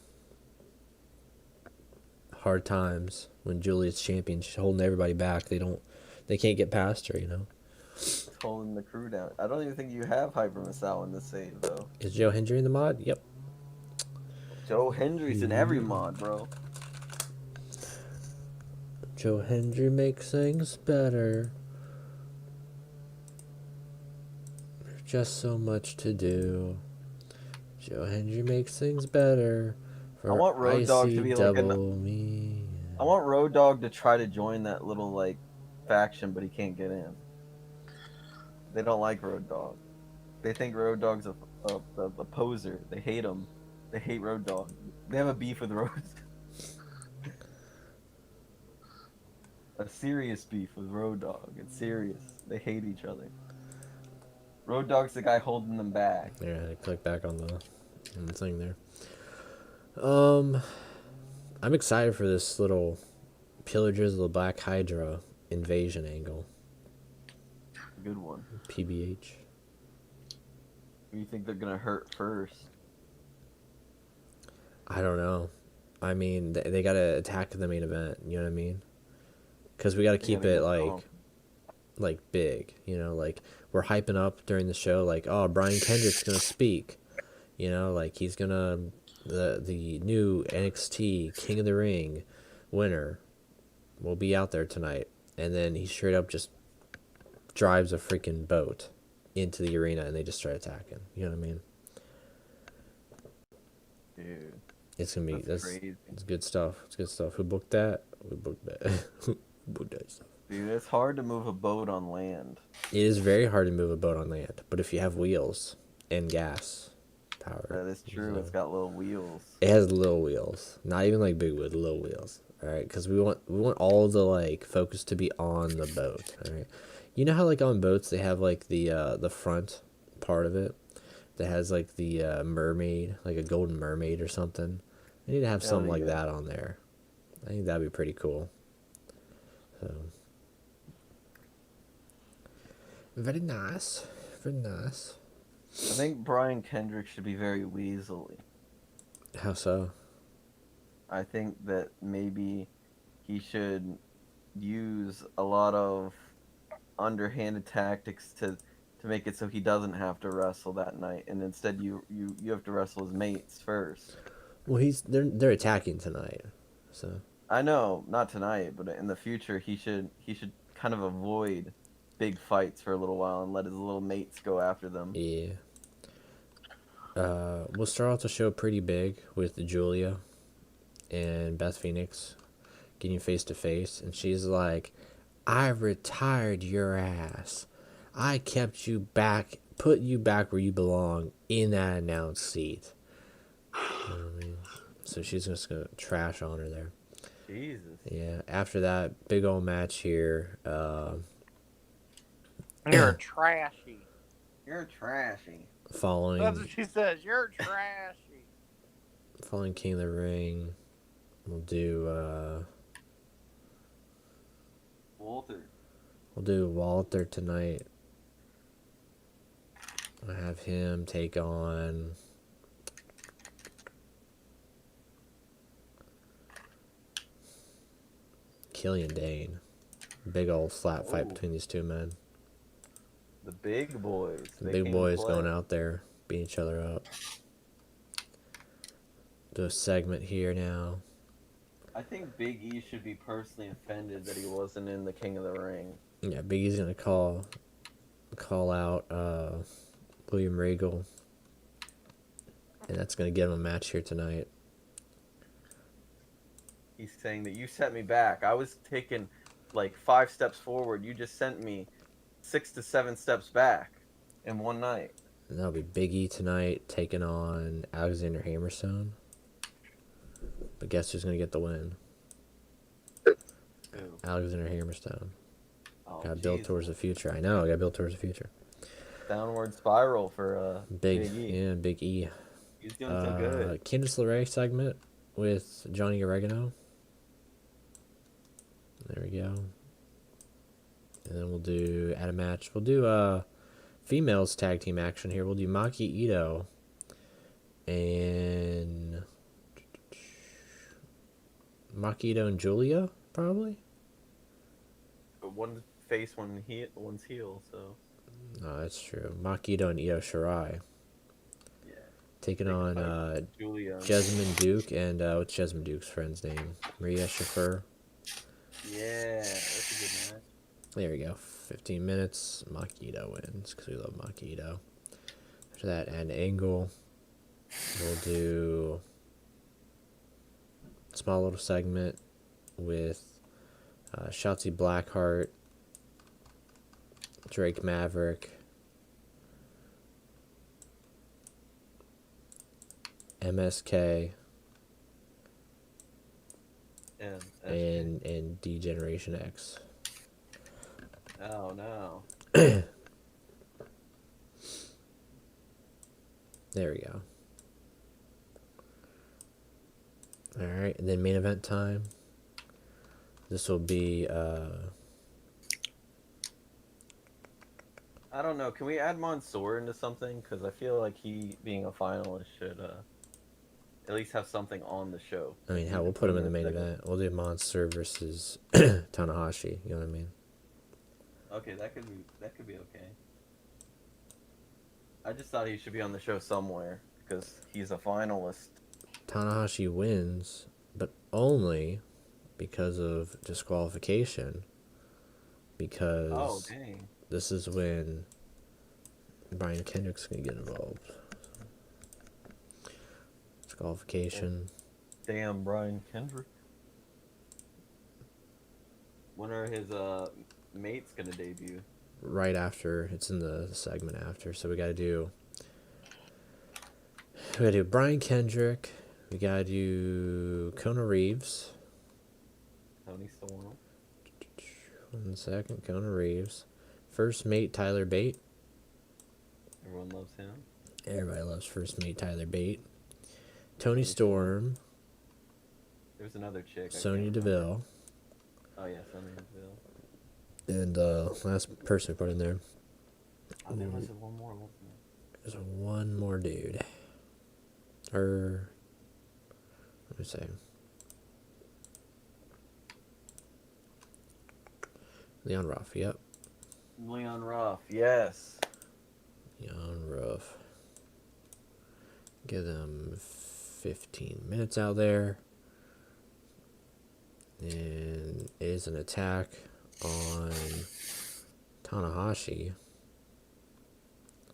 hard times when Julia's champion. She's holding everybody back. They can't get past her, you know. It's holding the crew down. I don't even think you have Hyper Masao in the save, though. Is Joe Hendry in the mod? Yep. Joe Hendry's in every mod, bro. Joe Hendry makes things better. There's just so much to do. Joe Hendry makes things better. I want Road Dogg to be like me. I want Road Dogg to try to join that little like faction, but he can't get in. They don't like Road Dogg. They think Road Dogg's a poser. They hate him. They hate Road Dogg. They have a beef with Road. A serious beef with Road Dogg. It's serious. They hate each other. Road Dogg's the guy holding them back. Yeah, I click back on the thing there. I'm excited for this little Pillagers of the Black Hydra invasion angle. Good one. PBH. Who do you think they're gonna hurt first? I don't know. I mean, they gotta attack the main event. You know what I mean? Because we gotta keep it like big. You know, like we're hyping up during the show. Like, oh, Brian Kendrick's gonna speak. You know, like he's gonna the new NXT King of the Ring winner will be out there tonight, and then he straight up just drives a freaking boat into the arena, and they just start attacking. You know what I mean? Dude, It's gonna be that's crazy. It's good stuff. It's good stuff. Who booked that? We booked that. Who booked that stuff? Dude, it's hard to move a boat on land. It is very hard to move a boat on land, but if you have wheels and gas power, That is true. It's got little wheels. it has little wheels, not even like big wheels, little wheels. All right, because we want all the like focus to be on the boat. All right, you know how like on boats they have like the front part of it that has like the mermaid, like a golden mermaid or something. I need to have something like that on there. I think that'd be pretty cool. So very nice, very nice. I think Brian Kendrick should be very weaselly. How so? I think that maybe he should use a lot of underhanded tactics to make it so he doesn't have to wrestle that night, and instead you have to wrestle his mates first. Well, they're attacking tonight, so. I know, not tonight, but in the future he should kind of avoid big fights for a little while and let his little mates go after them. Yeah. We'll start off the show pretty big with Julia and Beth Phoenix getting face to face, and she's like, "I retired your ass. I kept you back, put you back where you belong in that announce seat." You know what I mean? So she's just gonna trash on her there. Jesus. Yeah. After that big old match here, You're trashy. You're trashy. following That's what she says. You're trashy. following King of the Ring, we'll do Walter tonight. I have him take on Killian Dane. Big old slap fight between these two men. The big boys. The big boys going out there, beating each other up. Do a segment here now. I think Big E should be personally offended that he wasn't in the King of the Ring. Yeah, Big E's gonna call out William Regal, and that's gonna get him a match here tonight. He's saying that you sent me back. I was taking like 5 steps forward. You just sent me 6 to 7 steps back in one night. And that'll be Big E tonight taking on Alexander Hammerstone. But guess who's gonna get the win? Ew. Alexander Hammerstone. Oh, Got built jeez. towards the future. I know. Got built towards the future. Downward spiral for Big E. yeah, Big E. He's doing so good. Candice LeRae segment with Johnny Oregano. There we go. And then we'll do add a match. We'll do females tag team action here. We'll do Maki Ito and Maki Ito and Julia probably. One's face, one's heel. So No, that's true. Maki Ito and Io Shirai yeah, taking They on can fight Julia. Jessamine Duke and what's Jessamine Duke's friend's name? Maria Schaffer. Yeah, that's a good match. There we go. 15 minutes. Maki Ito wins because we love Maki Ito. After that, and Angle. We'll do a small little segment with Shotzi Blackheart, Drake Maverick, MSK, and D Generation X. Oh no. There we go. Alright, and then main event time. This will be I don't know. Can we add Mansoor into something? Because I feel like he, being a finalist, should at least have something on the show. I mean, hell, we'll put him in the main event. We'll do Monster versus Tanahashi. You know what I mean? Okay, that could be okay. I just thought he should be on the show somewhere because he's a finalist. Tanahashi wins, but only because of disqualification. Because Oh dang! this is when Brian Kendrick's gonna get involved. Disqualification. Damn, Brian Kendrick. When are his mates gonna debut? Right after, it's in the segment after. So we gotta do Brian Kendrick. We gotta do Kona Reeves. Tony Storm. 1 second, Kona Reeves. First mate Tyler Bate. Everyone loves him. Everybody loves first mate Tyler Bate. Tony Storm. There's another chick. I Sonya can't remember. Deville. Oh yeah, Sonya Deville. And last person we put in there. Oh, there was one more, wasn't there? There's one more dude. Let me say. Leon Ruff, yep. Leon Ruff, yes. Leon Ruff. Give them 15 minutes out there. And it is an attack on Tanahashi.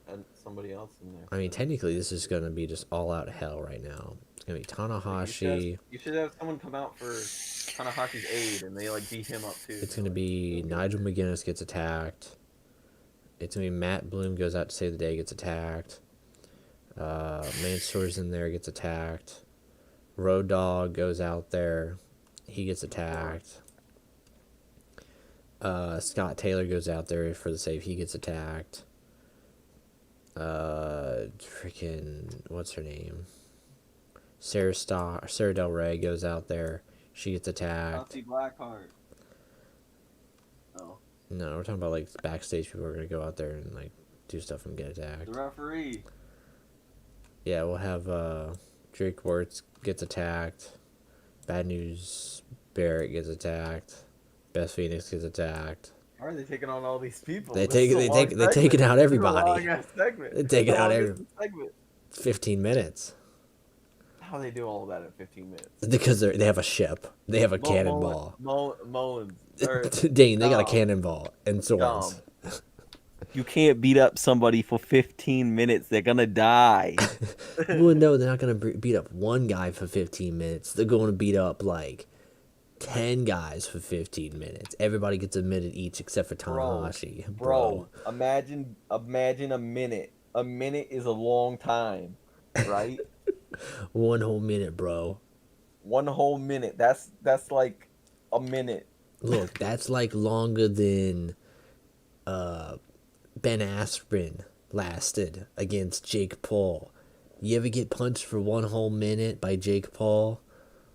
And somebody else in there. I mean, technically, this is going to be just all out hell right now. It's going to be Tanahashi. You should have someone come out for Tanahashi's aid, and they like beat him up too. It's going to be Nigel McGuinness gets attacked. It's going to be Matt Bloom goes out to save the day, gets attacked. Mansoor's in there, gets attacked. Road Dogg goes out there, he gets attacked. Scott Taylor goes out there for the save, he gets attacked. Freaking, what's her name? Sarah Del Rey goes out there, she gets attacked. Shotzi Blackheart. Oh. No, we're talking about like backstage people are gonna go out there and like do stuff and get attacked. The referee. Yeah, we'll have Drake Wirtz gets attacked. Bad News Barrett gets attacked. Beth Phoenix gets attacked. How are they taking on all these people? They taking out everybody. They taking out every 15 minutes. How they do all of that in 15 minutes? Because they have a ship. They have a cannonball. Mullins. Dane, they got a cannonball and swords. You can't beat up somebody for 15 minutes. They're gonna die. Well, no, they're not going to beat up one guy for 15 minutes. They're going to beat up like 10 guys for 15 minutes. Everybody gets a minute each except for Tanahashi. Bro, imagine a minute. A minute is a long time, right? 1 whole minute, bro. 1 whole minute. That's like a minute. Look, that's like longer than Ben Askren lasted against Jake Paul. You ever get punched for 1 whole minute by Jake Paul?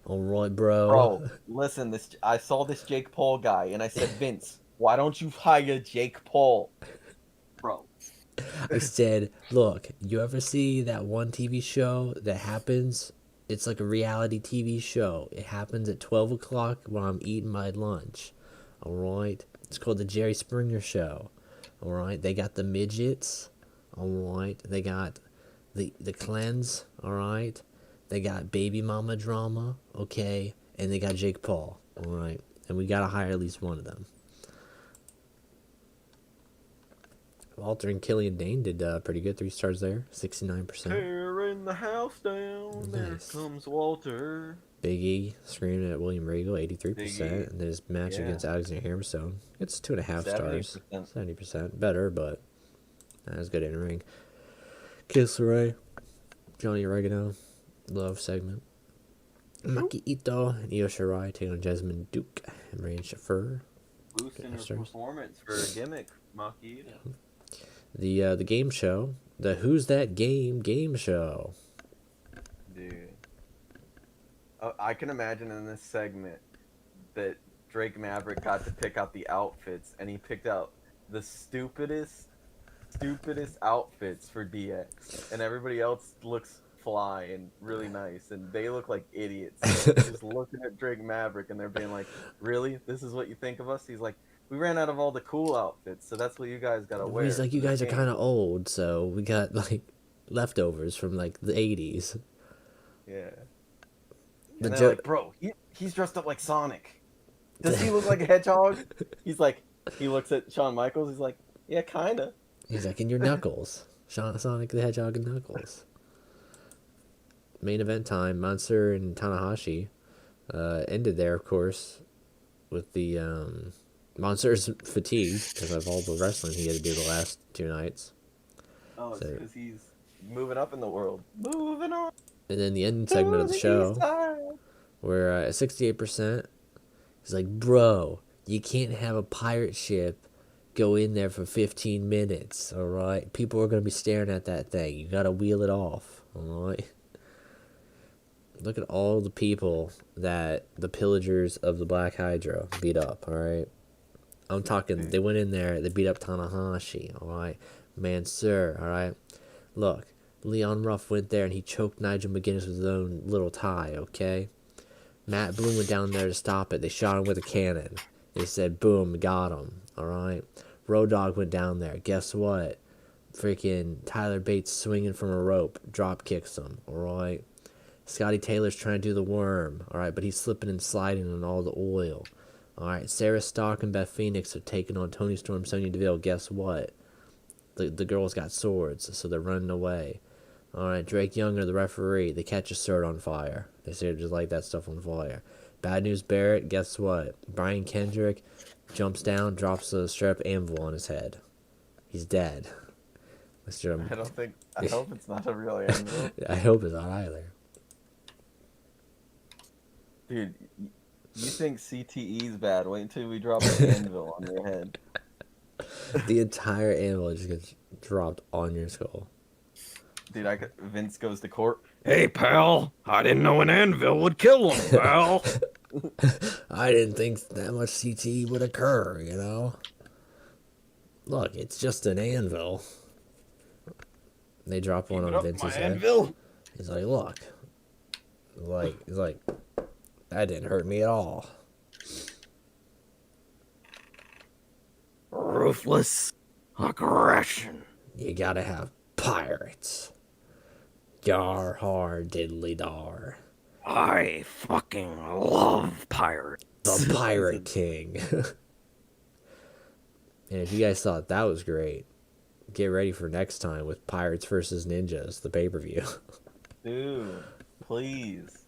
Alright, bro. Bro, listen, I saw this Jake Paul guy, and I said, Vince, why don't you hire Jake Paul? Bro. I said, look, you ever see that one TV show that happens? It's like a reality TV show. It happens at 12 o'clock when I'm eating my lunch. Alright? It's called The Jerry Springer Show. Alright? They got the midgets. Alright? They got the cleanse. Alright? They got baby mama drama. Okay? And they got Jake Paul. Alright? And we gotta hire at least one of them. Walter and Killian Dane did pretty good. 3 stars there. 69%. Tearing the house down. There Nice. comes Walter. Big E screaming at William Regal, 83%. Big E. And then his match Yeah. against Alexander Hammerstone, it's 2.5 stars. 70%. 70%. Better, but not as good in ring. Kiss Ray, Johnny Oregano, love segment. Maki Ito and Io Shirai taking on Jasmine Duke and Rain Shaffer. Boosting her stars. performance for a gimmick, Maki. The game show, the Who's That game show. Dude. I can imagine in this segment that Drake Maverick got to pick out the outfits, and he picked out the stupidest outfits for DX, and everybody else looks fly and really nice, and they look like idiots just looking at Drake Maverick, and they're being like, really, this is what you think of us? He's like, we ran out of all the cool outfits, so that's what you guys gotta wear. He's like, you guys are kind of old, so we got like leftovers from like the 80s. Yeah. The And they're joke, like, bro, he's dressed up like Sonic. Does he look like a hedgehog? He's like, he looks at Shawn Michaels. He's like, yeah, kinda. he's like, in your Knuckles, Sonic the Hedgehog and Knuckles. Main event time, Mansoor and Tanahashi ended there, of course, with the Mansoor's fatigue because of all the wrestling he had to do the last 2 nights. Oh, it's So- because he's moving up in the world. Moving on. And then the ending segment of the to show, east side. where at 68%, he's like, bro, you can't have a pirate ship go in there for 15 minutes, alright? People are going to be staring at that thing. You got to wheel it off, alright? Look at all the people that the pillagers of the Black Hydra beat up, alright? I'm talking, they went in there, they beat up Tanahashi, alright? Mansoor, alright? Look, Leon Ruff went there and he choked Nigel McGuinness with his own little tie, okay? Matt Bloom went down there to stop it. They shot him with a cannon. They said, boom, got him, alright? Road Dogg went down there. Guess what? Freaking Tyler Bates swinging from a rope, drop kicks him, alright? Scotty Taylor's trying to do the worm, alright? But he's slipping and sliding on all the oil, alright? Sarah Stark and Beth Phoenix are taking on Toni Storm, Sonya Deville. Guess what? The girls got swords, so they're running away. Alright, Drake Younger, the referee, they catch a sword on fire. They say just like that stuff on fire. Bad News Barrett, guess what? Brian Kendrick jumps down, drops a strap anvil on his head. He's dead. Mr. I hope it's not a real anvil. I hope it's not either. Dude, you think CTE's bad? Wait until we drop an anvil on your head. The entire anvil just gets dropped on your skull. Dude, Vince goes to court. Hey, pal, I didn't know an anvil would kill him, pal. I didn't think that much CTE would occur, you know? Look, it's just an anvil. They drop one on Vince's head. Anvil. He's like, look. He's like, that didn't hurt me at all. Ruthless aggression. You gotta have pirates. Yar har diddly dar. I fucking love pirates. The Pirate King. And if you guys thought that was great, get ready for next time with Pirates versus Ninjas, the pay-per-view. Dude, please.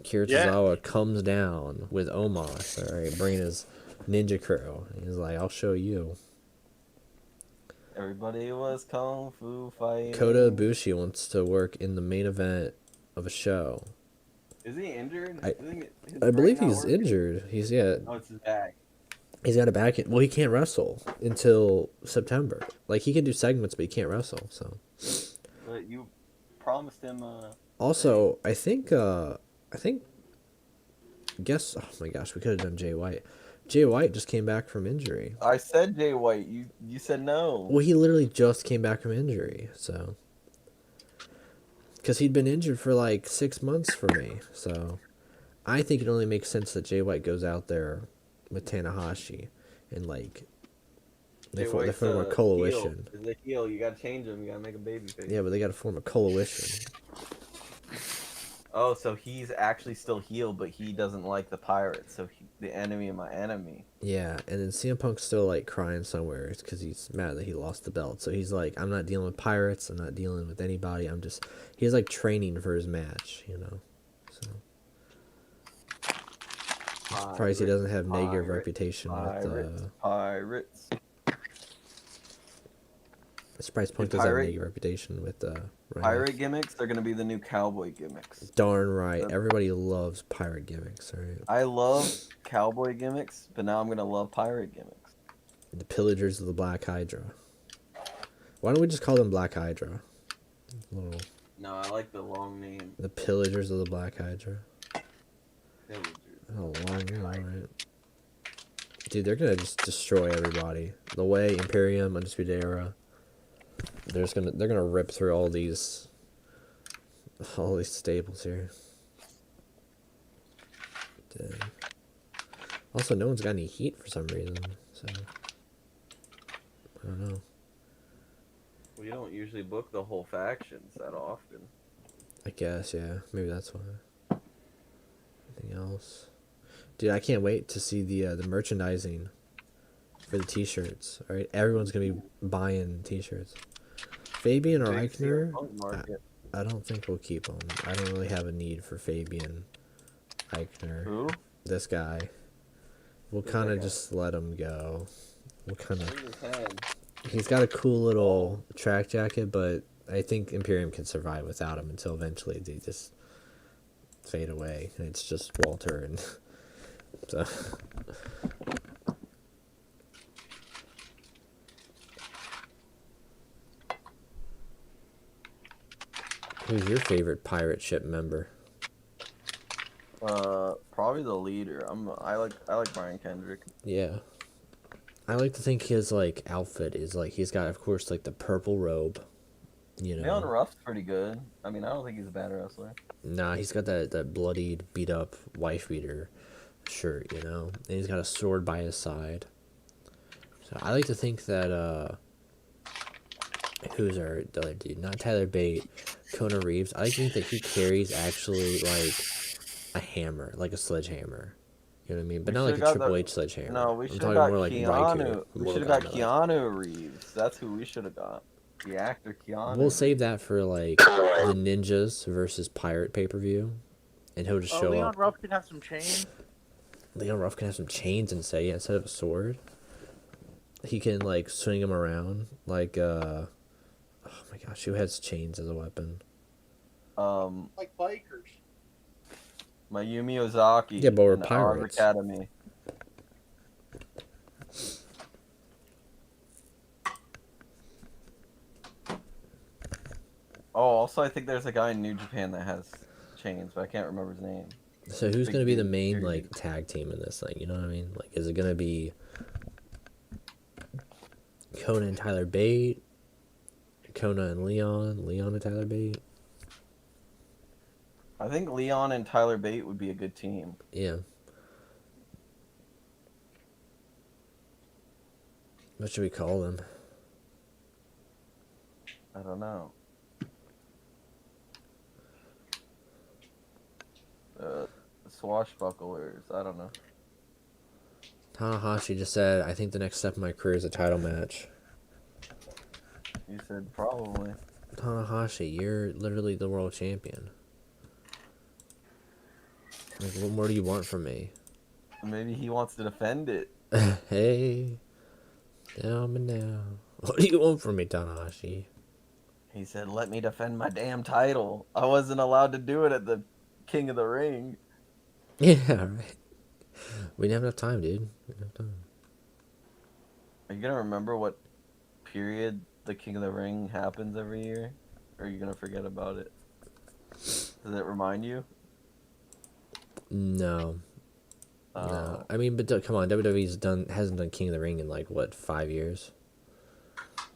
Kirizawa comes down with Omos, alright, bringing his ninja crew. He's like, I'll show you. Everybody was kung fu fighting. Kota Ibushi wants to work in the main event of a show. Is he injured? I Isn't his believe brain not he's working? injured. Oh, it's his back. He's got a back. Well, he can't wrestle until September. Like he can do segments, but he can't wrestle. So. But you promised him. Also, I think. Guess. Oh my gosh, we could have done Jay White. Jay White just came back from injury. I said Jay White. You said no. Well, he literally just came back from injury, so. Because he'd been injured for like 6 months for me, so. I think it only makes sense that Jay White goes out there with Tanahashi and like. They form a coalition. Is a heel. You gotta change him. You gotta make a babyface. Yeah, but they gotta form a coalition. Oh, so he's actually still heel, but he doesn't like the Pirates. So the enemy of my enemy. Yeah, and then CM Punk's still like crying somewhere. It's because he's mad that he lost the belt. So he's like, I'm not dealing with Pirates. I'm not dealing with anybody. He's like training for his match, you know. So surprised he doesn't have negative reputation with Pirates. Surprised Punk doesn't have a negative reputation with Pirate gimmicks are gonna be the new cowboy gimmicks. Darn right. Everybody loves pirate gimmicks, right? I love cowboy gimmicks, but now I'm gonna love pirate gimmicks. The pillagers of the Black Hydra. Why don't we just call them Black Hydra? No, I like the long name. The pillagers of the Black Hydra. Pillagers. Oh, long name, alright. Dude, they're gonna just destroy everybody. The Way, Imperium, Undisputed Era. They're gonna rip through all these staples here. Dang. Also, no one's got any heat for some reason, so I don't know. Well, you don't usually book the whole factions that often. I guess, yeah, maybe that's why. Anything else? Dude, I can't wait to see the merchandising for the t-shirts. All right, everyone's gonna be buying t-shirts. Fabian or Eichner, I don't think we'll keep him. I don't really have a need for Fabian Eichner. Who? This guy. We'll kind of just let him go. We'll kind of. He's got a cool little track jacket, but I think Imperium can survive without him until eventually they just fade away, and it's just Walter and so. Who's your favorite pirate ship member? Probably the leader. I like Brian Kendrick. Yeah. I like to think his like outfit is like he's got, of course, like the purple robe. You know. Leon Ruff's pretty good. I mean, I don't think he's a bad wrestler. Nah, he's got that bloodied, beat up wife beater shirt, you know, and he's got a sword by his side. So I like to think that who's our other dude? Not Tyler Bate, Kona Reeves. I like to think that he carries actually like a hammer, like a sledgehammer. You know what I mean? But not like a Triple H sledgehammer. No, we should have got Keanu. We should have got Keanu Reeves. That's who we should have got. The actor Keanu. We'll save that for like the Ninjas versus Pirate pay-per-view, and he'll just show Leon up. Ruff can have some chains. Leon Ruff can have some chains and say, yeah, instead of a sword, he can like swing them around like oh my gosh, who has chains as a weapon? Like bikers. Mayumi Ozaki. Yeah, but we're in Arm pirates. Academy. Oh, also I think there's a guy in New Japan that has chains, but I can't remember his name. So who's gonna be the main like tag team in this thing? You know what I mean? Like, is it gonna be Kona and Tyler Bate? Kona and Leon? Leon and Tyler Bate? I think Leon and Tyler Bate would be a good team. Yeah. What should we call them? I don't know. Swashbucklers. I don't know. Tanahashi just said, I think the next step in my career is a title match. He said probably. Tanahashi, you're literally the world champion. Like, what more do you want from me? Maybe he wants to defend it. Hey, down and down. What do you want from me, Tanahashi? He said, let me defend my damn title. I wasn't allowed to do it at the King of the Ring. Yeah, right. We didn't have enough time, dude. We didn't have time. Are you gonna remember what period the King of the Ring happens every year? Or are you gonna forget about it? Does it remind you? No. No. I mean, but come on, hasn't done King of the Ring in like what, 5 years?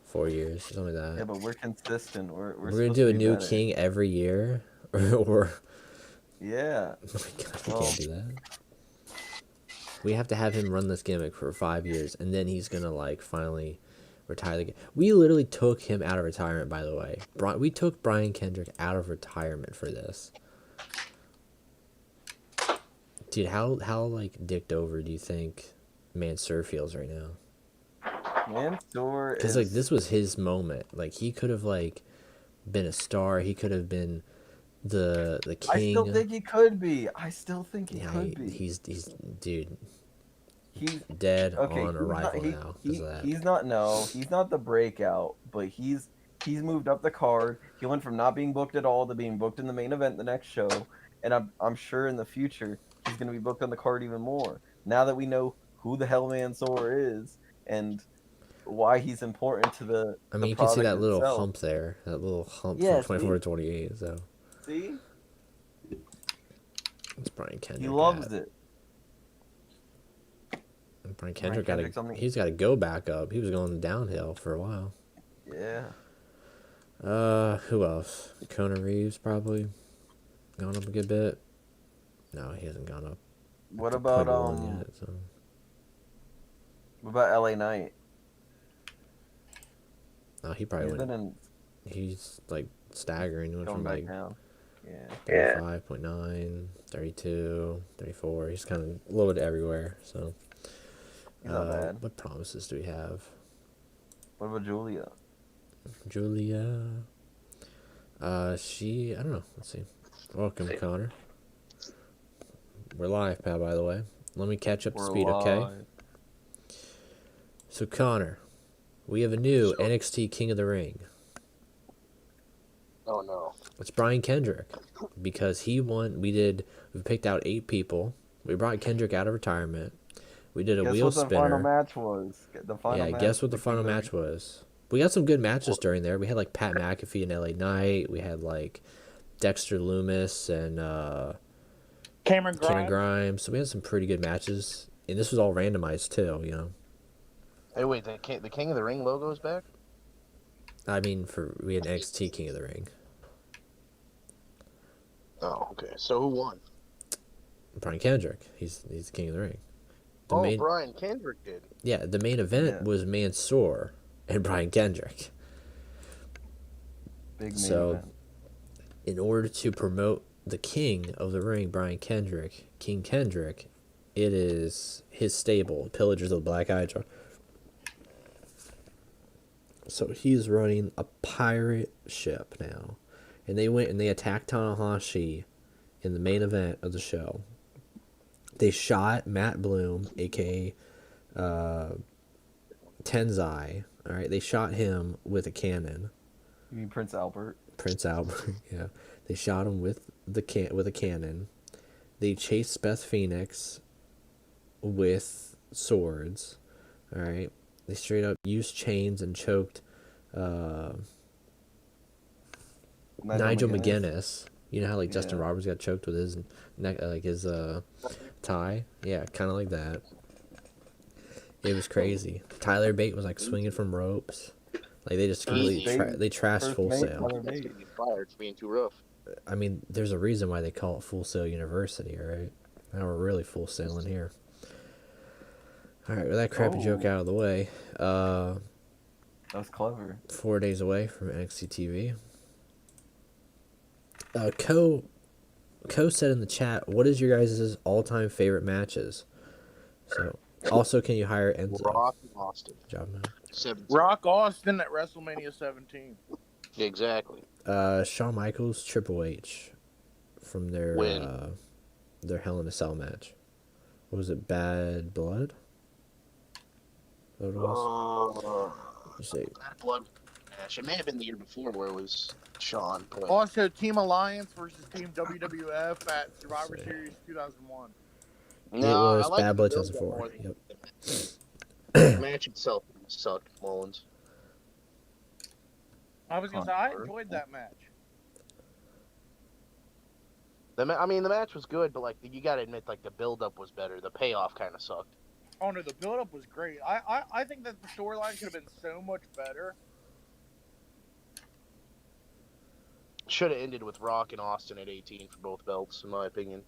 4 years, something like that. Yeah, but we're consistent. We're gonna supposed do to a be new better. king every year, or Yeah. oh my God, we can't do that. We have to have him run this gimmick for 5 years, and then he's gonna like finally retire the. We literally took him out of retirement. By the way, we took Brian Kendrick out of retirement for this. Dude, how like dicked over do you think Mansoor feels right now? Mansoor is. Because like this was his moment. Like he could have like been a star. He could have been the king. I still think he could be. I still think he Yeah, could be. He's dude. He's Dead okay. on arrival now. He's not. No, he's not the breakout, but he's moved up the card. He went from not being booked at all to being booked in the main event the next show, and I'm sure in the future he's gonna be booked on the card even more. Now that we know who the hell Mansoor is and why he's important to the. I mean, the you can see that product little itself. hump there. That little hump Yeah, from 24 to 28. So See, it's Brian Kendrick. he loves it. Brian Kendrick something. he's got to go back up. He was going downhill for a while. Yeah. Who else? Conor Reeves probably gone up a good bit. No, he hasn't gone up. What to about 0.1 yet, so. What about LA Knight? No, he probably He's went. been in He's like staggering. He went going from back like down. Yeah. 35.9, 32, 34. He's kind of a little bit everywhere. So. He's not bad. What promises do we have? What about Julia? Julia. I don't know. Let's see. Welcome, Connor. We're live, pal, by the way. Let me catch up to speed, okay? So, Connor, we have a new NXT King of the Ring. Oh, no. It's Brian Kendrick. Because he won. We picked out 8 people. We brought Kendrick out of retirement. We did a wheel spinner. Guess what the final match was? Guess what the final match was? We got some good matches during there. We had like Pat McAfee and LA Knight. We had like Dexter Loomis and Cameron Grimes. So we had some pretty good matches. And this was all randomized too, you know. Hey, wait, the King of the Ring logo is back? I mean, we had NXT King of the Ring. Oh, okay. So who won? Brian Kendrick. He's the King of the Ring. Brian Kendrick did. Yeah, the main event was Mansoor and Brian Kendrick. Big main event. In order to promote the King of the Ring, Brian Kendrick, King Kendrick, it is his stable, Pillagers of the Black Hydra. So he's running a pirate ship now. And they went and they attacked Tanahashi in the main event of the show. They shot Matt Bloom, a.k.a. Tenzai. All right, they shot him with a cannon. You mean Prince Albert? Prince Albert, yeah. They shot him with a cannon. They chased Beth Phoenix with swords. All right. They straight up used chains and choked Nigel McGuinness. You know how like Justin Roberts got choked with his neck, like his tie? Yeah, kind of like that. It was crazy. Tyler Bate was like swinging from ropes. Like they just completely they trashed Full Sail. Fired for being too rough. I mean, there's a reason why they call it Full Sail University, right? Now we're really full sailing here. All right, with that crappy joke out of the way, that was clever. 4 days away from NXT TV. Co said in the chat, "What is your guys' all-time favorite matches?" So, also, can you hire Enzo? Rock Austin. Good job, man. 17. Rock Austin at WrestleMania 17. Exactly. Shawn Michaels, Triple H, from their Hell in a Cell match. What was it? Bad Blood. What it was? Let's see. Bad Blood match. It may have been the year before where it was Shawn. But... Also, Team Alliance versus Team WWF at Survivor Series 2001. No, it was Bad Blood 2004. Yep. The match itself sucked, Mullins. I was gonna say I enjoyed that match. The match was good, but like you gotta admit, like the build-up was better. The payoff kind of sucked. Oh no, the build-up was great. I think that the storyline could have been so much better. Should have ended with Rock and Austin at 18 for both belts, in my opinion.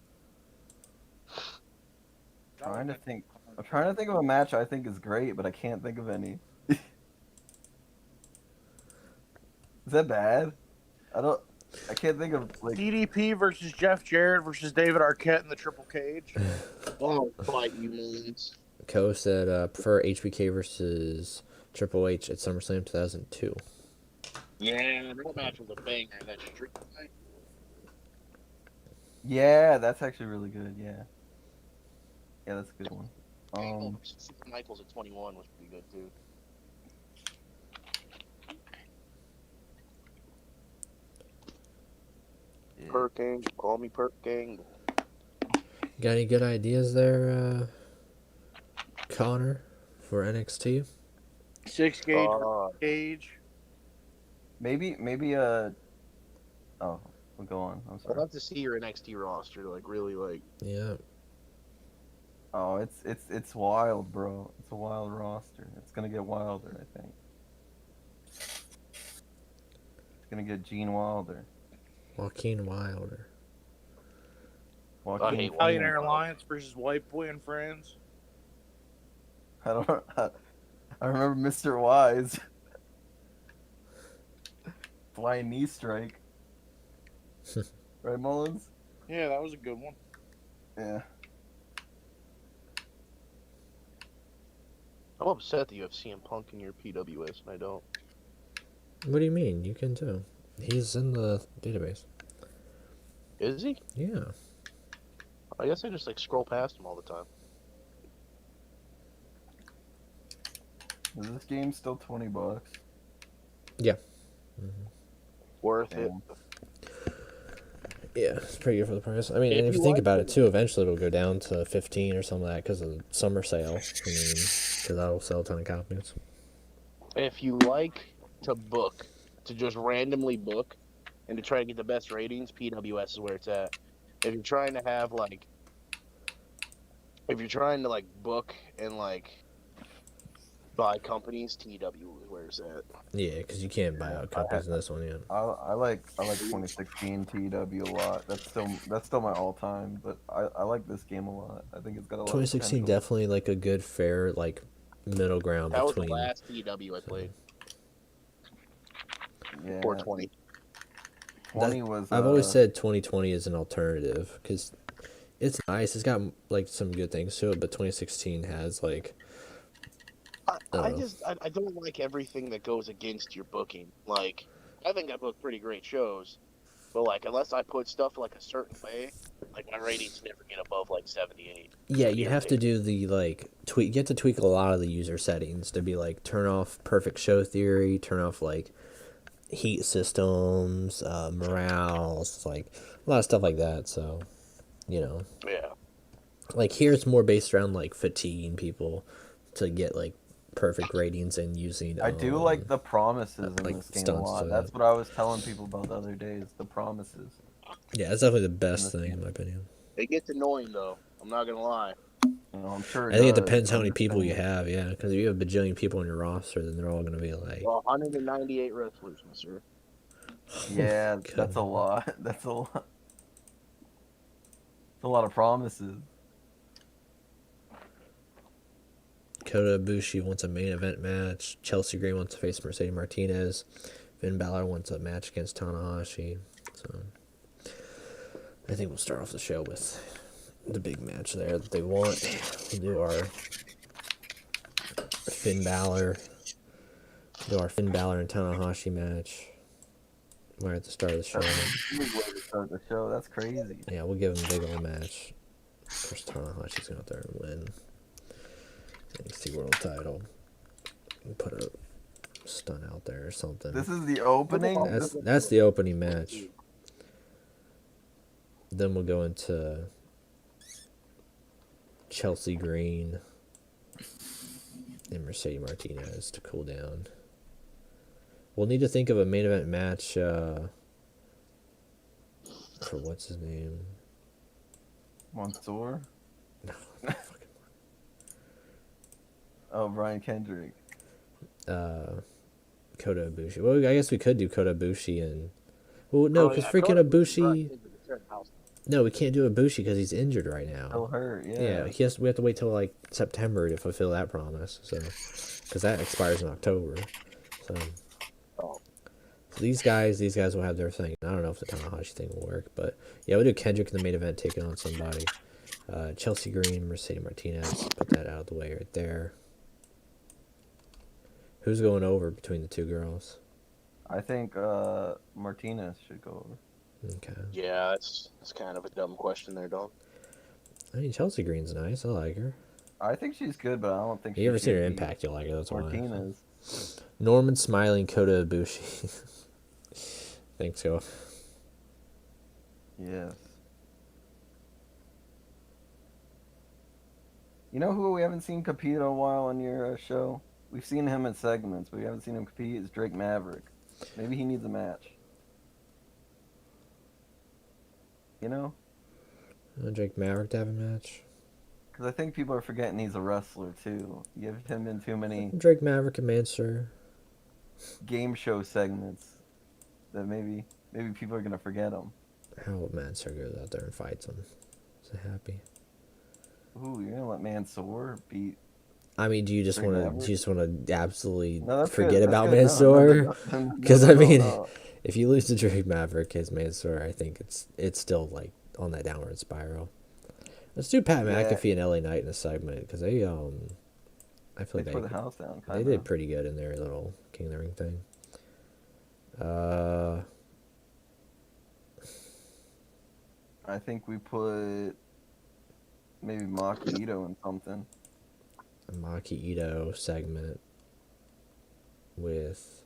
I'm trying to think of a match I think is great, but I can't think of any. Is that bad? I can't think of like DDP versus Jeff Jarrett versus David Arquette in the Triple Cage. Oh, fight you, Mullins. Co said prefer HBK versus Triple H at SummerSlam 2002. Yeah, that match was a banger. That streak fight. Yeah, that's actually really good. Yeah, that's a good one. Michaels at 21 was pretty good too. Yeah. Perk Angle, call me Perk Angle. Got any good ideas there, Connor, for NXT? 6 gauge, Cage. Maybe oh, we'll go on. I'm I'd sorry. love to see your NXT roster, like really, like. Yeah. Oh, it's wild, bro. It's a wild roster. It's gonna get wilder, I think. It's gonna get Gene Wilder. Joaquin Wilder. Joaquin Italian Air Alliance versus White Boy and Friends. I remember Mr. Wise. Flying knee strike. Right, Mullins? Yeah, that was a good one. Yeah. I'm upset that you have CM Punk in your PWS and I don't. What do you mean? You can too. He's in the database. Is he? Yeah. I guess I just like scroll past him all the time. Is this game still $20? Yeah. Worth it. Yeah, it's pretty good for the price. I mean, and if you think about it too, eventually it'll go down to 15 or something like that because of the summer sale. I mean, because that'll sell a ton of copies. If you like to book, to just randomly book, and to try to get the best ratings, PWS is where it's at. If you're trying to have like, if you're trying to like book and like buy companies, TW is where it's at. Yeah, because you can't buy out companies in this one yet. I like 2016 TW a lot. That's still my all time. But I like this game a lot. I think it's got a lot. 2016 of definitely like a good fair like middle ground That between. was the last TW I played. Yeah. 420. 20 was. I've always said 2020 is an alternative because it's nice. It's got like some good things to it, but 2016 has like. I don't like everything that goes against your booking. Like, I think I book pretty great shows, but like unless I put stuff like a certain way, like my ratings never get above like 78. Yeah, you have to do the like tweak. You have to tweak a lot of the user settings to be like turn off perfect show theory, turn off like heat systems, morales, like a lot of stuff like that. So, you know, Yeah. like here it's more based around like fatiguing people to get like perfect ratings and using. I do like the promises in like this game a stunts lot. to That's that. what I was telling people about the other day. Is the promises. Yeah, it's definitely the best thing in my opinion. It gets annoying though. I'm not gonna lie. You know, I'm sure. I think it does. depends how many people you have. Yeah, because if you have a bajillion people on your roster, then they're all gonna be like. Well, 198 wrestlers, sir. Yeah, that's a lot. That's a lot. It's a lot of promises. Kota Ibushi wants a main event match. Chelsea Gray wants to face Mercedes Martinez. Finn Balor wants a match against Tanahashi. So I think we'll start off the show with the big match there that they want. We'll do our Finn Balor and Tanahashi match. Right at the start of the show. Huge way to start the show. That's crazy. Yeah, we'll give him a big old match. Of course, Tanahashi's going out there and win. NXT World Title. We'll put a stun out there or something. This is the opening. That's the opening match. Then we'll go into Chelsea Green and Mercedes Martinez to cool down. We'll need to think of a main event match for what's his name? Mansoor? No, Oh, Brian Kendrick. Kota Ibushi. Well, I guess we could do Kota Ibushi and... Well, no, Oh, because yeah, freaking Kota Ibushi... Ibushi return house. No, we can't do Ibushi because he's injured right now. Still hurt, yeah. Yeah, we have to wait till like September to fulfill that promise. So, because that expires in October. So, Oh. so these guys will have their thing. I don't know if the Tanahashi thing will work, but yeah, we'll do Kendrick in the main event taking on somebody. Chelsea Green, Mercedes Martinez. Put that out of the way right there. Who's going over between the two girls? I think Martinez should go over. Okay. Yeah, that's kind of a dumb question there, dog. I mean, Chelsea Green's nice. I like her. I think she's good, but I don't think You ever she seen her should beat Impact, you'll like her. That's why. Martinez. Norman Smiling, Kota Ibushi. Thanks, Go. Yes. You know who we haven't seen compete in a while on your show? We've seen him in segments, but we haven't seen him compete. It's Drake Maverick. Maybe he needs a match. You know? Drake Maverick to have a match. Because I think people are forgetting he's a wrestler, too. You have him in too many Drake Maverick and Mansoor. game show segments that maybe people are going to forget him. How Mansoor goes out there and fights him. So happy. Ooh, you're going to let Mansoor beat... I mean, do you just Drake want Maverick? to absolutely No, that's forget good. That's about good. No, Mansoor? no. Because No, I mean, no. if you lose to Drake Maverick as Mansoor, I think it's still like on that downward spiral. Let's do Pat Yeah. McAfee and LA Knight in a segment because they I feel They like tore the house down, they kinda. did pretty good in their little King of the Ring thing. I think we put maybe Maki Ito in something. A Maki Ito segment with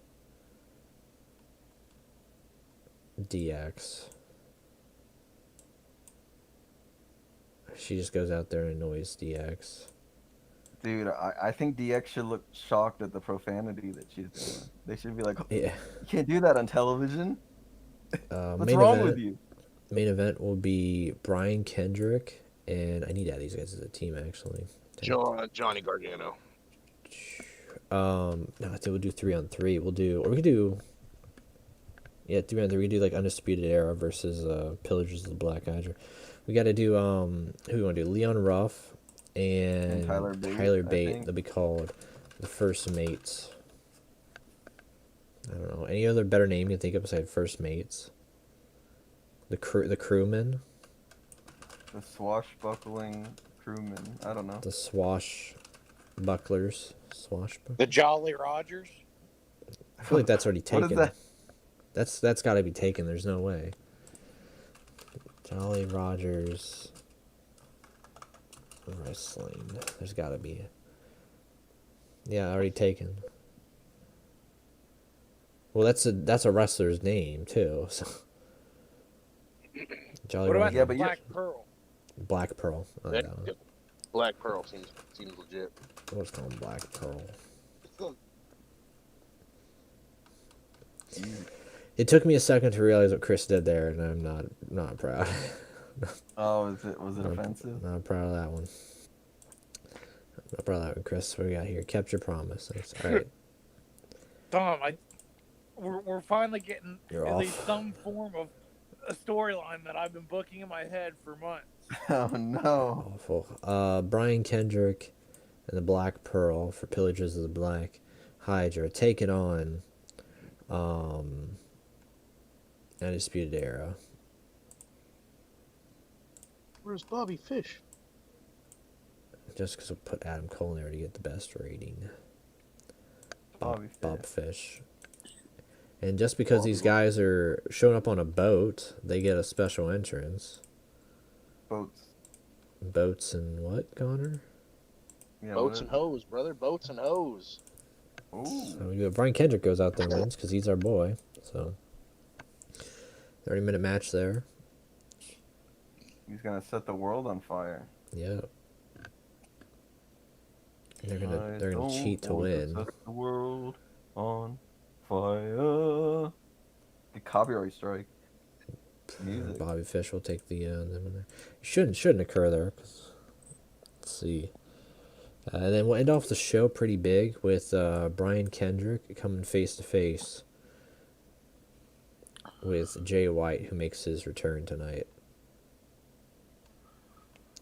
DX. She just goes out there and annoys DX. Dude, I think DX should look shocked at the profanity that she's doing. They should be like, Yeah. you can't do that on television. What's Main wrong event, with you? Main event will be Brian Kendrick, and I need to add these guys as a team actually. Johnny Gargano. No, I think we'll do 3-on-3. We could do 3-on-3. We could do like Undisputed Era versus Pillagers of the Black Hydra. We got to do who we want to do? Leon Ruff and Tyler Bate, Tyler I Bate. think. They'll be called the First Mates. I don't know any other better name you can think of besides First Mates. The crewmen. The swashbuckling crewman. I don't know. The swashbucklers. The Jolly Rogers. I feel like that's already What is taken. that? That's got to be taken. There's no way. Jolly Rogers wrestling. There's got to be. Yeah, already taken. Well, that's a wrestler's name too. So. Jolly What about Rogers. Yeah, the but you- Black Pearl? Black Pearl. I like that one. Black Pearl seems legit. What's called Black Pearl? It took me a second to realize what Chris did there, and I'm not proud. Oh, was it offensive? Not proud of that one. Not proud of that one, Chris. What do we got here? Kept your promise. Thanks. All right. Tom, we're finally getting You're at off. least some form of a storyline that I've been booking in my head for months. Oh no. Awful. Brian Kendrick and the Black Pearl for Pillagers of the Black Hydra taking on Undisputed Era. Where's Bobby Fish? Just because we'll put Adam Cole in there to get the best rating. Bob Fish. And just because these guys are showing up on a boat, they get a special entrance. Boats. Boats and what, Connor? Yeah, Boats and hose, brother. Boats and hose. Ooh. So we do Brian Kendrick goes out there and wins because he's our boy. So 30-minute match there. He's gonna set the world on fire. Yeah. They're gonna don't cheat to want win. set the world on fire. The copyright strike. Music. Bobby Fish will take the them in there. Shouldn't occur there. 'Cause, let's see. And then we'll end off the show pretty big with Brian Kendrick coming face to face with Jay White, who makes his return tonight.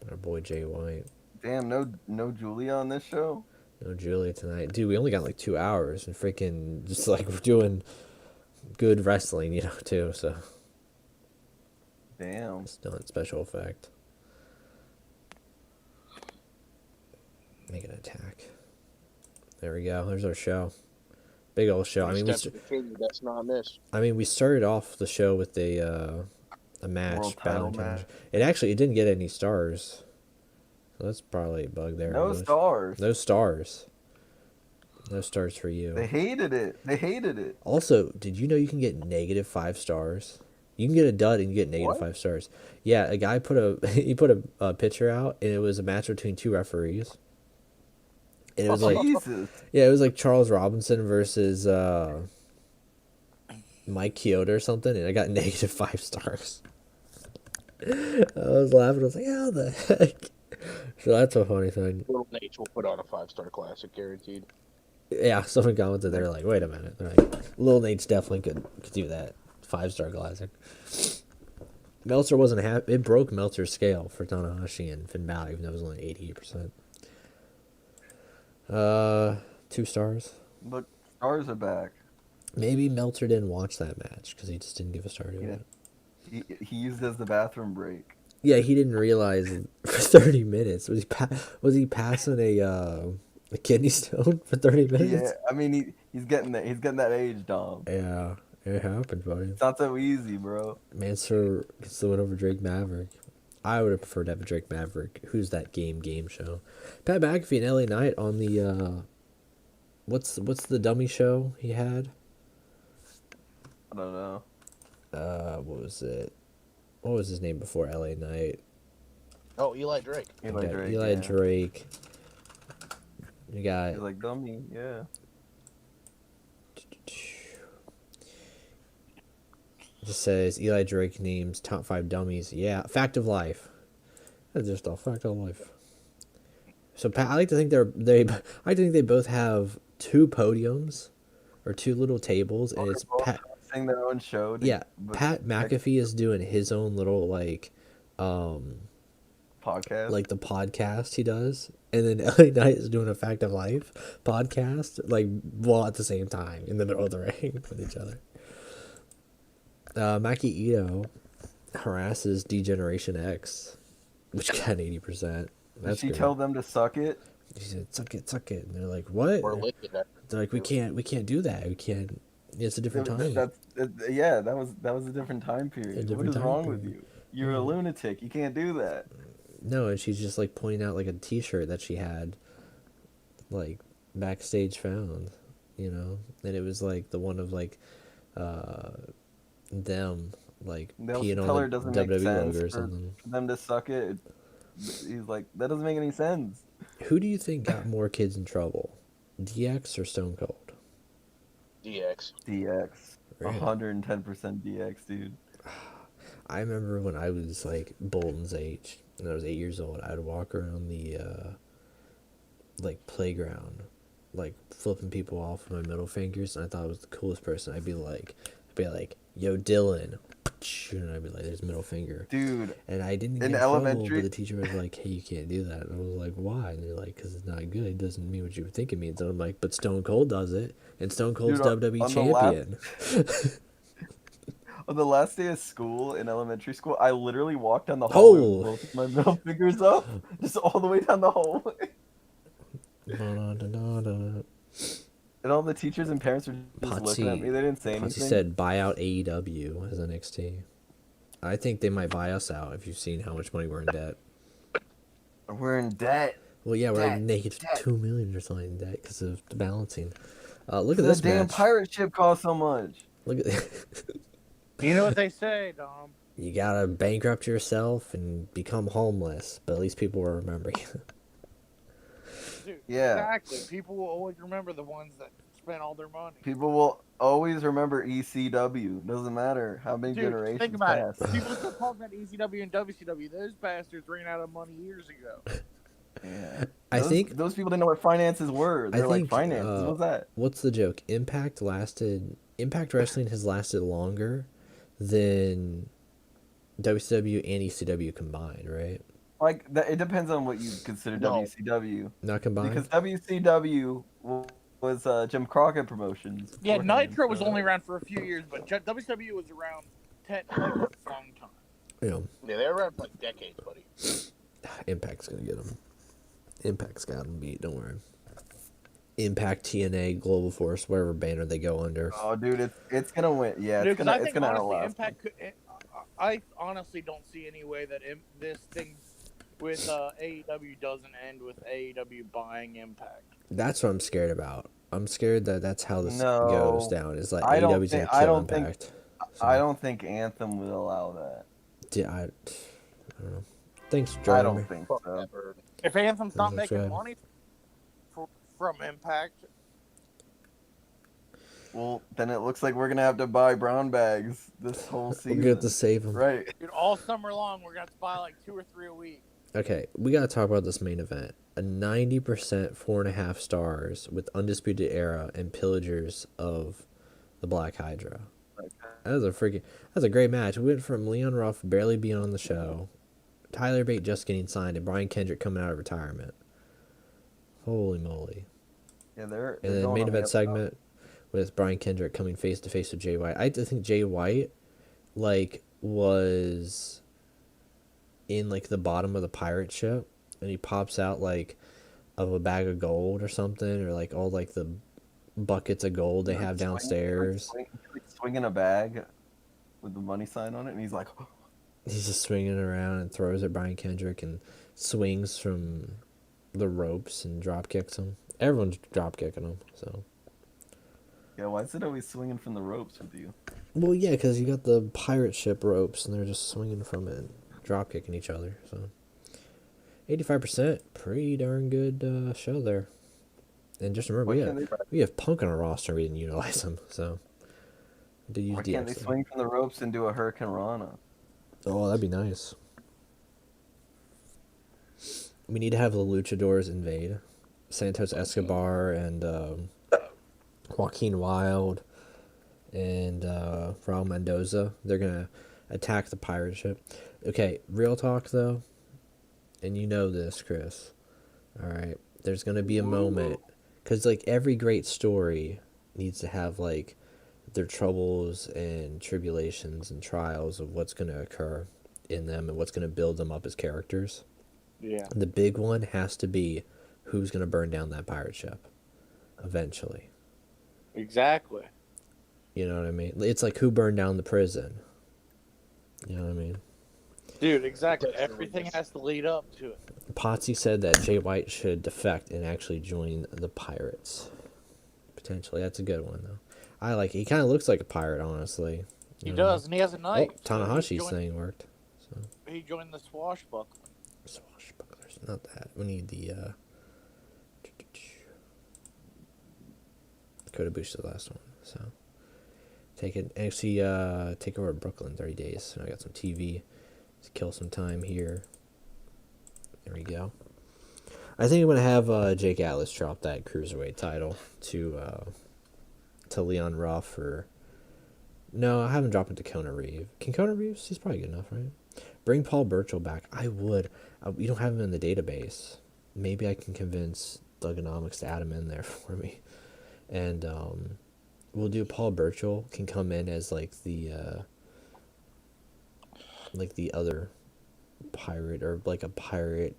Our boy Jay White. Damn, no Julia on this show. No Julia tonight. Dude, we only got like 2 hours and freaking just like we're doing good wrestling, you know, too, so Damn. it's not special effect. Make an attack. There we go. There's our show. Big old show. I mean, that's not this. we started off the show with a match, World battle title challenge. match. It didn't get any stars. So that's probably a bug there. No stars. No stars. No stars for you. They hated it. Also, did you know you can get -5 stars? You can get a dud and you get -5 stars. Yeah, a guy put a picture out, and it was a match between 2 referees. And it was like, Jesus. yeah, it was like Charles Robinson versus Mike Chioda or something, and I got -5 stars. I was laughing. I was like, how the heck? So that's a funny thing. Little Nate will put on a 5-star classic, guaranteed. Yeah, someone commented, they're like, wait a minute. They're like, Lil Nate's definitely could do that. 5-star classic. Meltzer wasn't happy. It broke Meltzer's scale for Tanahashi and Finn Balor, even though it was only 88%. 2 stars. Look, stars are back. Maybe Meltzer didn't watch that match because he just didn't give a star to it. He used it as the bathroom break. Yeah, he didn't realize for 30 minutes. Was he passing a kidney stone for 30 minutes? Yeah, I mean he's getting that. He's getting that age, Dom. Yeah, it happened, buddy. It's not so easy, bro. Mansoor gets the win over Drake Maverick. I would have preferred to have a Drake Maverick. Who's that game show? Pat McAfee and LA Knight on the what's the dummy show he had? I don't know. What was it? What was his name before LA Knight? Oh, Eli Drake. Eli Drake. You got. He's like dummy, yeah. Just says Eli Drake names top 5 dummies. Yeah, fact of life. That's just a fact of life. So Pat, I like to think they both have 2 podiums or 2 little tables, and it's Pat. Sing their own show. Yeah, Pat McAfee is doing his own little podcast. Like the podcast he does, and then LA Knight is doing a fact of life podcast, like while at the same time in the middle of the ring with each other. Maki Ito harasses Degeneration X, which got 80%. Did she tell them to suck it? She said, suck it. And they're like, what? Or lick it. They're like, we can't do that. We can't. It's a different time. Yeah, that was a different time period. What is wrong with you? You're a lunatic. You can't do that. No, and she's just like pointing out like a T-shirt that she had, like backstage found, you know, and it was like the one of like, them like peeing on the WWE logo or something. For them to suck it. He's like, that doesn't make any sense. Who do you think got more kids in trouble, DX or Stone Cold? DX. Really? 110% DX, dude. I remember when I was like Bolton's age, and I was 8 years old, I'd walk around the like playground, like flipping people off with my middle fingers, and I thought I was the coolest person. I'd be like, yo, Dylan, and I'd be like, there's middle finger, dude. And I didn't get in trouble, but the teacher was like, hey, you can't do that. And I was like, why? And they're like, because it's not good. It doesn't mean what you think it means. And I'm like, but Stone Cold does it, and Stone Cold's WWE champion. On the last day of school in elementary school, I literally walked down the hallway with both my middle fingers up, just all the way down the hallway. And all the teachers and parents were just looking at me. They didn't say anything. He said, buy out AEW as NXT. I think they might buy us out if you've seen how much money we're in debt. We're in debt. Well, yeah, we're like negative $2 million or something in debt because of the balancing. Look at this match. The damn pirate ship cost so much. Look at You know what they say, Dom. You gotta bankrupt yourself and become homeless, but at least people will remember you. Dude, Yeah. exactly. People will always remember the ones that spent all their money. People will always remember ECW. Doesn't matter how many Dude, generations think about pass. it. People still talk about ECW and WCW. Those bastards ran out of money years ago. Yeah. I think those people didn't know what finances were. They're like, finances, what's that? what's the joke? Impact Wrestling has lasted longer than WCW and ECW combined, right? Like, it depends on what you consider No. WCW. Not combined. Because WCW was Jim Crockett Promotions. Yeah, beforehand, Nitro was so- only around for a few years, but WCW was around technically for a long time. Yeah, Yeah, they were around for like decades, buddy. Impact's gonna get them. Impact's got them beat. Don't worry. Impact, TNA, Global Force, whatever banner they go under. Oh, dude, it's gonna win. Yeah, Dude, it's 'cause gonna I think outlast. honestly, Impact could. I honestly don't see any way that this thing with AEW doesn't end with AEW buying Impact. That's what I'm scared about. I'm scared that that's how this No, goes down. Is like I don't AEW's think- gonna I kill don't think- Impact. I don't think Anthem would allow that. I don't know. Thanks, I Drummer. don't think Fuck so. that bird. If Anthem's not That's making right. money from Impact, Well, then it looks like we're gonna have to buy brown bags this whole We're season. gonna have to save them. Right. dude, all summer long we're gonna have to buy like 2 or 3 a week. Okay, we gotta talk about this main event. A 90% 4.5 stars with Undisputed Era and Pillagers of the Black Hydra. That's a great match. We went from Leon Ruff barely being on the show, Tyler Bate just getting signed, and Brian Kendrick coming out of retirement. Holy moly. Yeah, they're And then going main on the event up- segment with Brian Kendrick coming face to face with Jay White. I think Jay White was in the bottom of the pirate ship, and he pops out of a bag of gold or something, or all the buckets of gold they have downstairs. Swinging a bag with the money sign on it, and he's like, He's just swinging around and throws at Brian Kendrick and swings from the ropes and drop kicks him. Everyone's drop kicking him. So, yeah, why is it always swinging from the ropes with you? well, yeah, because you got the pirate ship ropes and they're just swinging from it, and drop kicking each other. So, 85%, pretty darn good show there. And just remember, we have Punk on our roster. We didn't utilize him, so we did use Why can't they DX. swing from the ropes and do a Hurricane Rana? Oh, that'd be nice. We need to have the Luchadors invade. Santos Escobar and Joaquin Wilde and Raul Mendoza. They're going to attack the pirate ship. Okay, real talk, though. And you know this, Chris. All right. There's going to be a moment. Because, every great story needs to have, their troubles and tribulations and trials of what's going to occur in them and what's going to build them up as characters. Yeah. The big one has to be who's going to burn down that pirate ship eventually. Exactly. You know what I mean? It's like who burned down the prison. You know what I mean? Dude, exactly. Everything has to lead up to it. Potsy said that Jay White should defect and actually join the Pirates. Potentially. That's a good one, though. He kind of looks like a pirate, honestly. He does, and he has a knife. Oh, Tanahashi's thing worked. So. He joined the Swashbuckler. Swashbucklers. Not that. We need the Kota Ibushi, the last one. So take it. NXT take over Brooklyn 30 days. So I got some TV to kill some time here. There we go. I think I'm gonna have Jake Atlas drop that cruiserweight title to Leon Ruff or no, I haven't dropped it to Kona Reeves. Can Kona Reeves? He's probably good enough, right? Bring Paul Burchill back. I would. We don't have him in the database. Maybe I can convince Thugonomics to add him in there for me. And we'll do Paul Burchill can come in as the other pirate or a pirate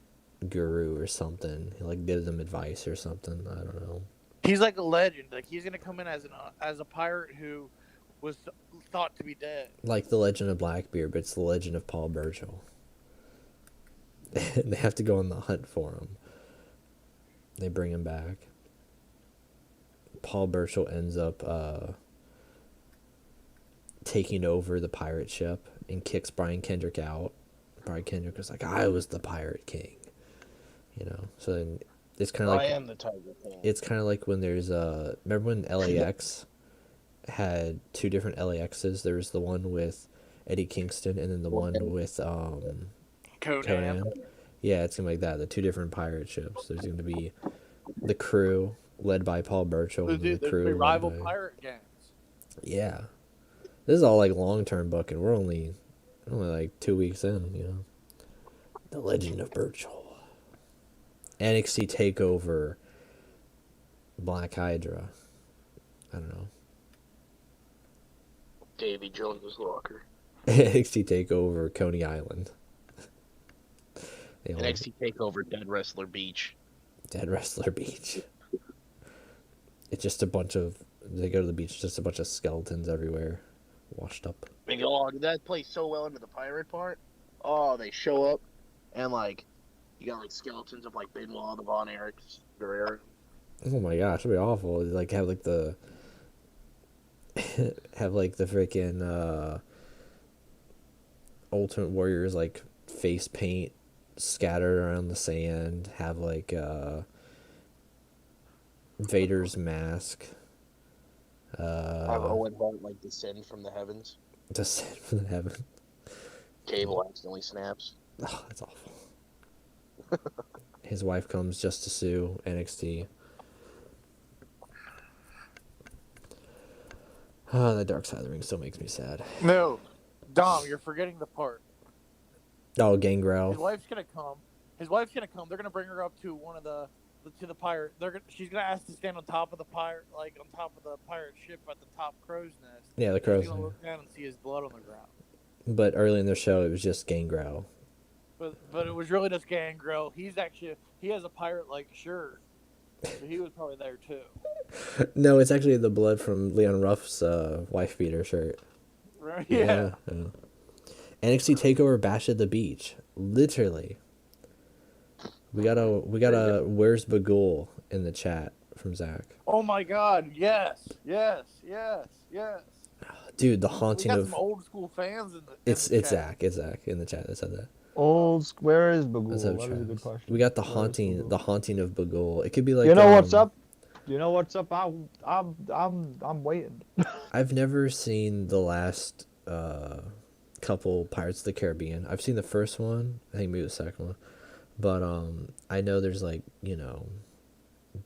guru or something. He gives them advice or something. I don't know. He's like a legend. He's gonna come in as a pirate who was thought to be dead. Like the Legend of Blackbeard, but it's the Legend of Paul Burchill. They have to go on the hunt for him. They bring him back. Paul Burchill ends up taking over the pirate ship and kicks Brian Kendrick out. Brian Kendrick was like, I was the pirate king. So then It's kind of I like am the Tiger King. it's kind of like when there's remember when LAX had two different LAXs? There was the one with Eddie Kingston and then the one with Conan. Yeah, it's gonna be like that. The two different pirate ships. There's gonna be the crew led by Paul Burchill and then the crew led rival by... pirate gangs. Yeah, this is all like long-term booking. We're only like 2 weeks in, you know. The Legend of Burchill. NXT Takeover. Black Hydra. I don't know. Davy Jones's locker. NXT Takeover Coney Island. You know, NXT Takeover Dead Wrestler Beach. Dead Wrestler Beach. It's just a bunch of... They go to the beach, just a bunch of skeletons everywhere. Washed up. Oh, did that play so well into the pirate part? Oh, they show up, and, like, you got, like, skeletons of, like, Benoit, the Von Erichs, Guerrero. Oh my gosh, it'd be awful. Like, have, like, the... have, like, the freaking, Ultimate Warriors, like, face paint scattered around the sand. Have, like, Vader's mask. Have Owen Hart, like, descend from the heavens. Descend from the heaven. Cable accidentally snaps. Oh, that's awful. His wife comes just to sue NXT. Oh, the Dark Side of the Ring still makes me sad. No, Dom, you're forgetting the part. Oh, Gangrel. His wife's gonna come. They're gonna bring her up to one of the pirate. She's gonna ask to stand on top of the pirate, like on top of the pirate ship at the top crow's nest. Yeah, the crow's She's gonna nest. look down and see his blood on the ground. But early in the show, it was just Gangrel. But it was really just Gangrel. He has a pirate-like shirt. So he was probably there too. No, it's actually the blood from Leon Ruff's wife beater shirt. Right? Yeah. NXT Takeover Bash at the Beach. Literally. We got a Where's Bagul in the chat from Zach. Oh my God! Yes. Dude, the We haunting got of... some old school fans in the. It's chat. Zach. It's Zach in the chat that said that. Where is Bagul? That's That is a good question. We got the Where is haunting Bagul? of Bagul. It could be like... You know what's up? You know what's up? I'm waiting. I've never seen the last couple Pirates of the Caribbean. I've seen the first one. I think maybe the second one. But I know there's like, you know,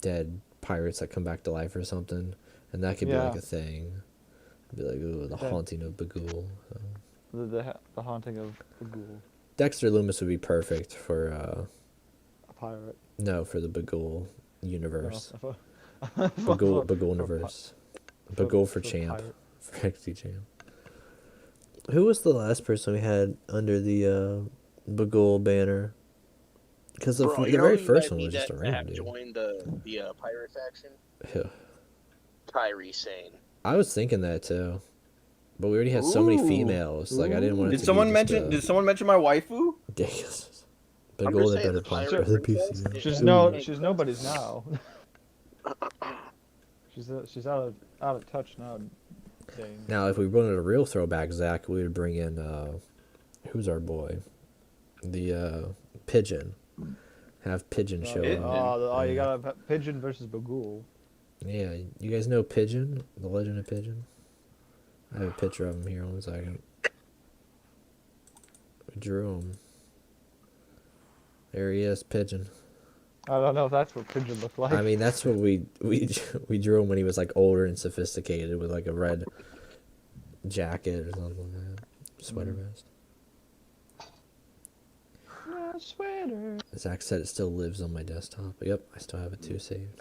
dead pirates that come back to life or something, and that could be like a thing. It'd be like, ooh, the haunting of Bagul. So. The haunting of Bagul. Dexter Loomis would be perfect for A pirate. no, for the Bagul universe. No, Bagul universe. Bagul for champ. For NXT champ. Who was the last person we had under the Bagul banner? Because the very first one was just a random dude. Joined the pirate faction. Yeah. Kyrie Sane. I was thinking that too, but we already had so many females. Like I didn't want it Did to someone be mention? Did someone mention my waifu? ridiculous? I'm Bagul just the saying better the punch pirate or the princess PC. She's nobody's now. she's out of touch now. Dang. Now, if we wanted a real throwback, Zach, we would bring in who's our boy, the Pigeon. Have Pigeon show up. You gotta have Pigeon versus Bagul. Yeah, you guys know Pigeon, the Legend of Pigeon. I have a picture of him here. 1 second. We drew him. There he is, Pigeon. I don't know if that's what Pigeon looked like. I mean, that's what we drew him when he was like older and sophisticated with like a red jacket or something like that. Sweater vest. Sweater. Zach said it still lives on my desktop. Yep, I still have it too saved.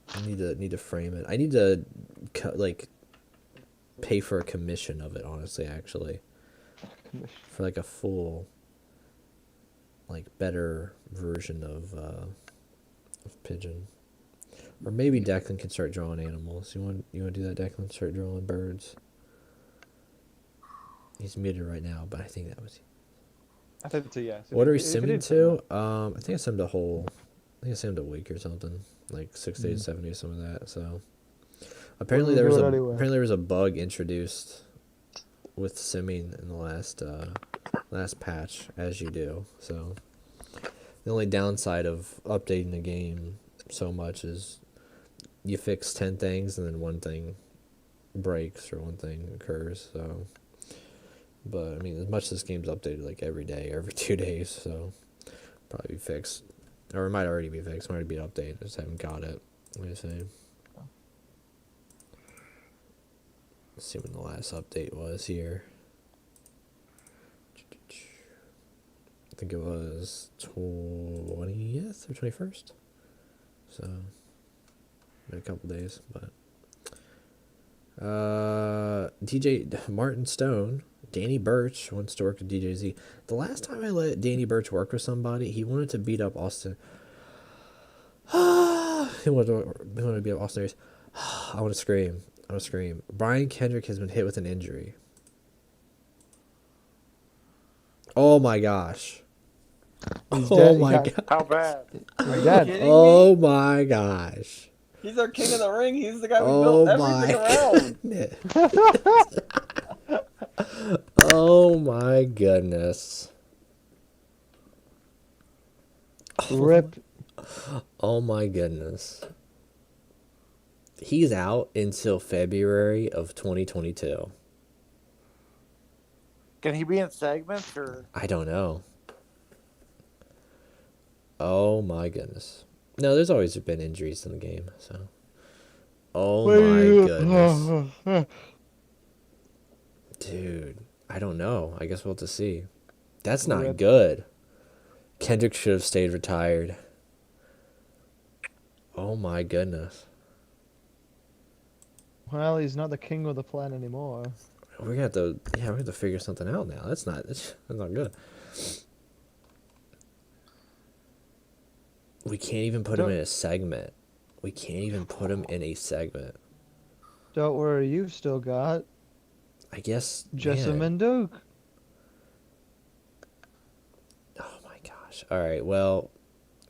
I need to frame it. I need to pay for a commission of it, honestly, actually. For like a full better version of Pigeon. Or maybe Declan can start drawing animals. You want to do that, Declan? Start drawing birds. He's muted right now, but I think that was... I think it's a yes. What are we simming to? I think I simmed a whole... I think I simmed a week or something. Like 6 days, 7 days, some of that. So apparently there was a bug introduced with simming in the last patch, as you do. So The only downside of updating the game so much is you fix 10 things and then one thing breaks or one thing occurs. So, but I mean, as much as this game's updated like every day, every 2 days, so probably be fixed, or it might already be fixed. It might already be updated. I just haven't got it. What do you say? Let's see when the last update was here. I think it was 20th or 21st. So, been a couple days, but DJ Martin Stone, Danny Burch wants to work with DJZ. The last time I let Danny Burch work with somebody, he wanted to beat up Austin. he wanted to beat up Austin Aries. I want to scream. Brian Kendrick has been hit with an injury. Oh my gosh. He's Oh dead. my god. How bad? Are you dead. kidding Oh me? my gosh. He's our king of the ring. He's the guy who Oh built my everything around. Oh my goodness. Rip. Oh my goodness. He's out until February of 2022. Can he be in segments or? I don't know. Oh my goodness. No, there's always been injuries in the game, so. Oh my goodness. Dude, I don't know. I guess we'll have to see. That's not Rip. good. Kendrick should have stayed retired. Oh my goodness. Well, he's not the king of the plan anymore. We're gonna have to, yeah, we're gonna have to figure something out now. That's not good. We can't even put him in a segment. Don't worry, you've still got I guess. Jessamine man. Duke. Oh my gosh. All right. Well,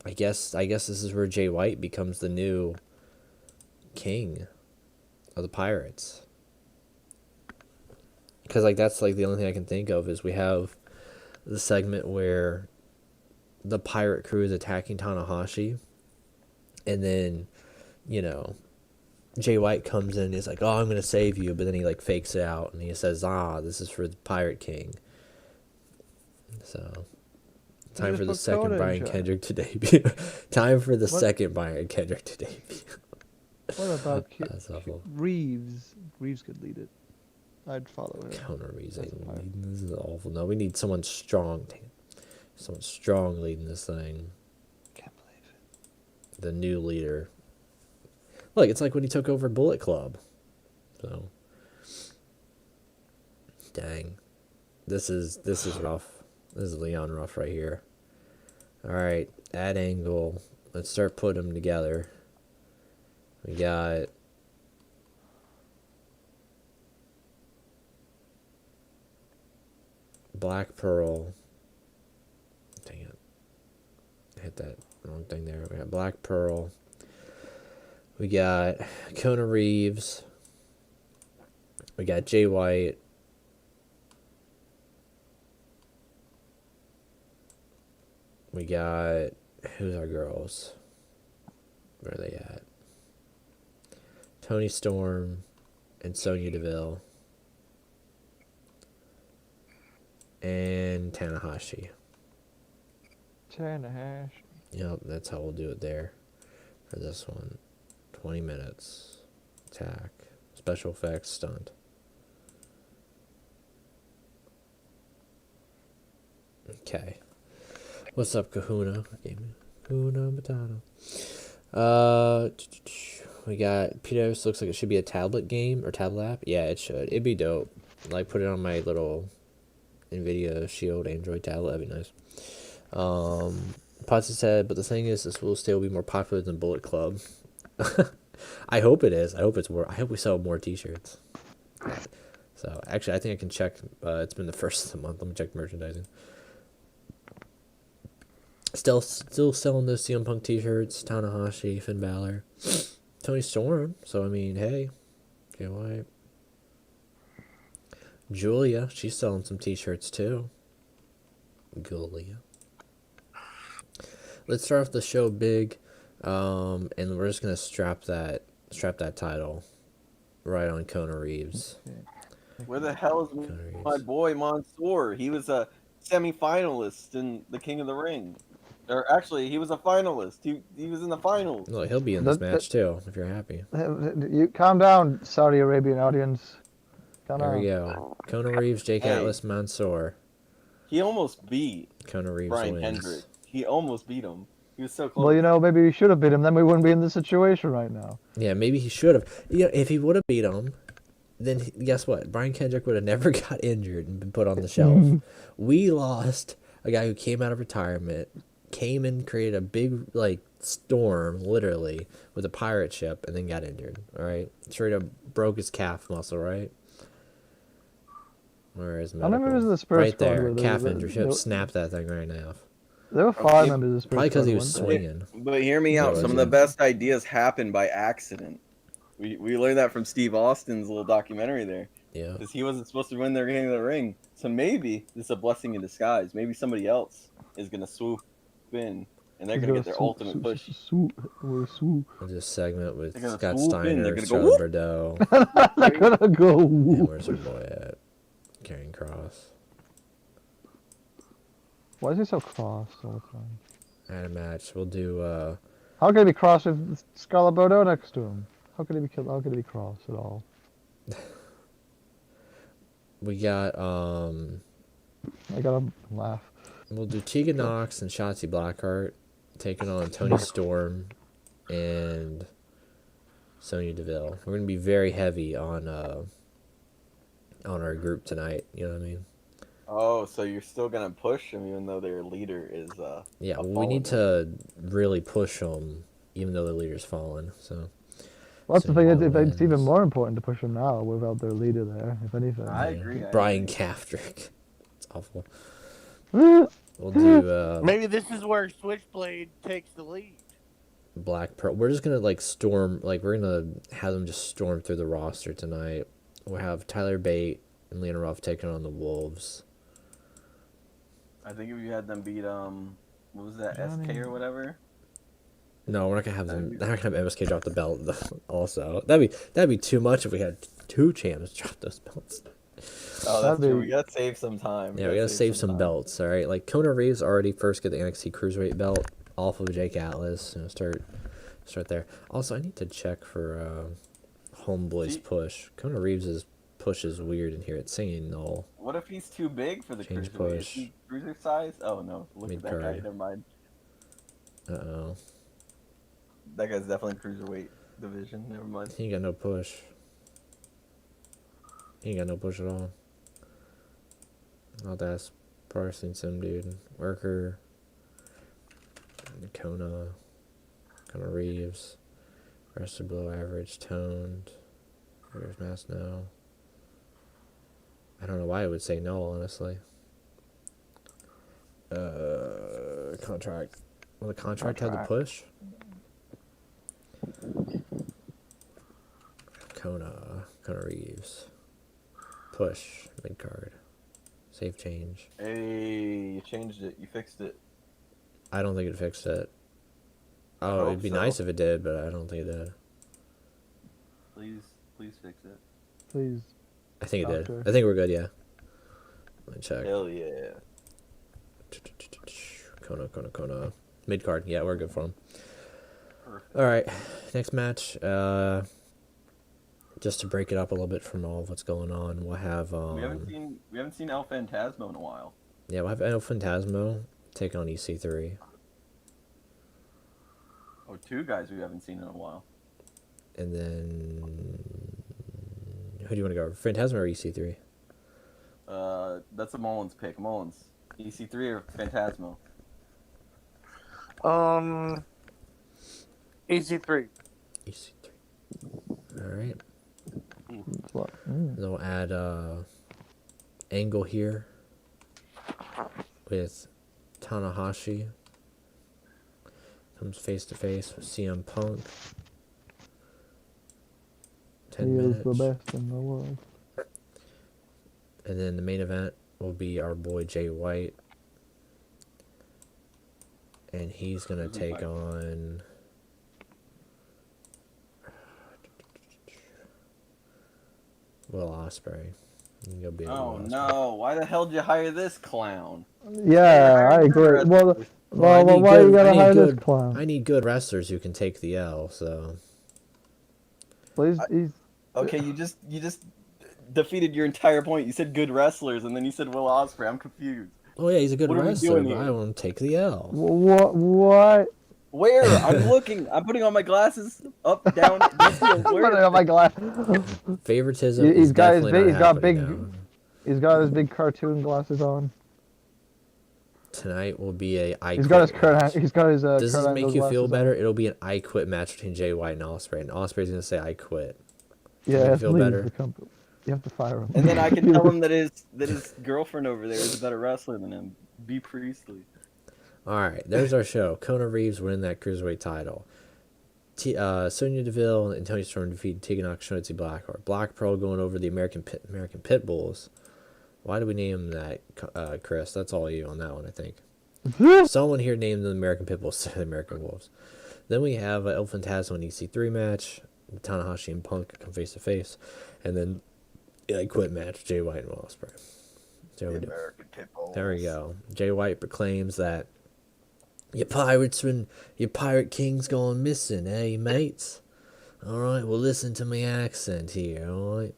I guess this is where Jay White becomes the new king of the Pirates. Because like that's like the only thing I can think of is we have the segment where the pirate crew is attacking Tanahashi, and then, you know, Jay White comes in and he's like, "Oh, I'm gonna save you," but then he like fakes it out and he says, "Ah, this is for the Pirate King." So, time just for the put second Coda in Brian charge. Kendrick to debut. Time for the What? second Brian Kendrick to debut. What about That's awful. Reeves? Reeves could lead it. I'd follow him. Counter reason. That's a pirate. This is awful. No, we need someone strong. Someone strong leading this thing. Can't believe it. The new leader. Look, it's like when he took over Bullet Club. So, dang, this is rough. This is Leon Ruff right here. All right, add Angle. Let's start putting them together. We got Black Pearl. Dang it. I hit that wrong thing there. We got Black Pearl. We got Kona Reeves. We got Jay White. We got, who's our girls? Where are they at? Toni Storm and Sonya Deville. And Tanahashi. Tanahashi. Yep, that's how we'll do it there for this one. 20 minutes. Attack. Special effects stunt. Okay. What's up, Kahuna? Kahuna Matata. We got Pedos. Looks like it should be a tablet game or tablet app. Yeah, it should. It'd be dope. Like, put it on my little NVIDIA Shield Android tablet. That'd be nice. Potts said, but the thing is, this will still be more popular than Bullet Club. I hope it is. I hope it's more. I hope we sell more T-shirts. So actually, I think I can check. It's been the first of the month. Let me check merchandising. Still selling those CM Punk T-shirts. Tanahashi, Finn Balor, Toni Storm. So I mean, hey, Jay White, Julia. She's selling some T-shirts too. Julia. let's start off the show big, and we're just gonna strap that title right on Kona Reeves. Where the hell is Kona my Reeves. boy Mansoor? He was a semi-finalist in the King of the Ring. Or actually, he was a finalist. He was in the finals. Look, he'll be in this match too if you're happy. You calm down, Saudi Arabian audience. Calm There we down. go. Kona Reeves, Jake Hey. Atlas, Mansoor. He almost beat Kona Reeves Brian wins. Kendrick. He almost beat him. He was so close. Well, you know, maybe we should have beat him. Then we wouldn't be in this situation right now. Yeah, maybe he should have. You know, if he would have beat him, then guess what? Brian Kendrick would have never got injured and been put on the shelf. We lost a guy who came out of retirement, came and created a big storm, literally, with a pirate ship, and then got injured. All right, straight up broke his calf muscle. Right. Where is I remember it was medical? the Spurs Right squad there, where calf they- injury. Should have snapped that thing right now. There were 5 Okay, members of the Spurs Probably because squad, he was weren't there? swinging. But hear me out. Yeah, Some of the best ideas happen by accident. We learned that from Steve Austin's little documentary there. Yeah. Because he wasn't supposed to win their King of the Ring. So maybe this is a blessing in disguise. Maybe somebody else is going to swoop in and they're going to get their ultimate push. Swoop. This segment with They're gonna Scott swoop in, they're Steiner, gonna go, Charlotte whoop. Bordeaux, They're gonna go. and where's your boy at? Karrion Kross. Why is he so cross all the time? I had a match. We'll do How could he be cross with Scarlett Bordeaux next to him? How could he be killed? How could he be cross at all? we got I gotta laugh. we'll do Tegan Nox and Shotzi Blackheart taking on Toni Storm and Sonya Deville. We're gonna be very heavy on our group tonight, you know what I mean? Oh, so you're still going to push them even though their leader is Yeah, a we need fallen to really push them even though the leader's fallen. So Well, that's the thing. Sonya It's even wins. more important to push them now without their leader there. If anything. I agree. Brian Caftrick. It's awful. We'll do Maybe this is where Switchblade takes the lead. Black Pearl. We're just gonna storm. We're gonna have them just storm through the roster tonight. We'll have Tyler Bate and Lena Ruff taking on the Wolves. I think if you had them beat what was that, SK or whatever? No, we're not gonna have them. They're not gonna have MSK drop the belt. Also, that'd be too much if we had 2 champs drop those belts. Oh, that's That'd be- true. We gotta save some time. Yeah, we gotta save some time. belts. All right, Kona Reeves already first get the NXT Cruiserweight belt off of Jake Atlas. Start there. Also, I need to check for Homeboy's See- push. Kona Reeves' push is weird in here. It's saying null. What if he's too big for the Change cruiserweight? Is push. he cruiser size? Oh no, look at that guy. Mid-card. Never mind. Uh-oh. That guy's definitely cruiserweight division. Never mind. He ain't got no push. He ain't got no push at all. I'll ask Parsing some dude. Worker. Kona Reeves. Rest are below average, toned. Where's Mass now? I don't know why I would say no, honestly. Contract. Will the contract have the push? Kona Reeves. Push, mid card. Save change. Hey, you changed it. You fixed it. I don't think it fixed it. Oh, hope it'd be so. nice if it did, but I don't think it did. Please fix it. Please. I think it did. Okay. I think we're good, yeah. Let me check. Hell yeah. Kona. Mid card. Yeah, we're good for him. Perfect. Alright. Next match. Just to break it up a little bit from all of what's going on, we'll have We haven't seen El Phantasmo in a while. yeah, we'll have El Phantasmo take on EC3. Oh, 2 guys we haven't seen in a while. And then who do you want to go? Phantasmo or EC3? That's a Mullins pick. Mullins. EC3 or Phantasmo? EC3. EC3. Alright. What? Then we'll add Angle here with Tanahashi. Comes face to face with CM Punk. 10 He minutes. is the best in the world. And then the main event will be our boy Jay White and he's gonna take on. Will Ospreay. You can go beat Oh Will Ospreay. no! Why the hell did you hire this clown? Yeah, I agree. Well, I need why good, you gotta I need hire good, this clown? I need good wrestlers who can take the L. So. Well, he's Okay, you just defeated your entire point. You said good wrestlers, and then you said Will Ospreay. I'm confused. Oh yeah, he's a good What are we wrestler, doing but I here? want to take the L. what? Where? I'm looking. I'm putting on my glasses. Up, down. Just I'm putting on my glasses. Favoritism He's is got his definitely big. not He's got happening big. now. He's got his big cartoon glasses on. Tonight will be a I He's Quit got his match. He's got his. Does Kurt this make Angle you feel glasses better? on. It'll be an I Quit match between Jay White and Ospreay, and Ospreay's gonna say I quit. Yeah, Make you have feel to leave better? the company. You have to fire him. And then I can tell him that his girlfriend over there is a better wrestler than him. B. Priestley. All right, there's our show. Kona Reeves winning that cruiserweight title. Sonya Deville and Toni Storm defeated Tegan Nox, Shotzi Blackheart. Black Pearl going over the American Pit Bulls. Why do we name that, Chris? That's all you on that one, I think. Someone here named the American Pit Bulls the American Wolves. Then we have El Fantasma and EC3 match. Tanahashi and Punk come face to face, and then I Quit match. Jay White and Will Ospreay. So we do. American Pit Bulls. There we go. Jay White proclaims that your pirate king's gone missing, eh, mates? Alright, well listen to my accent here, alright?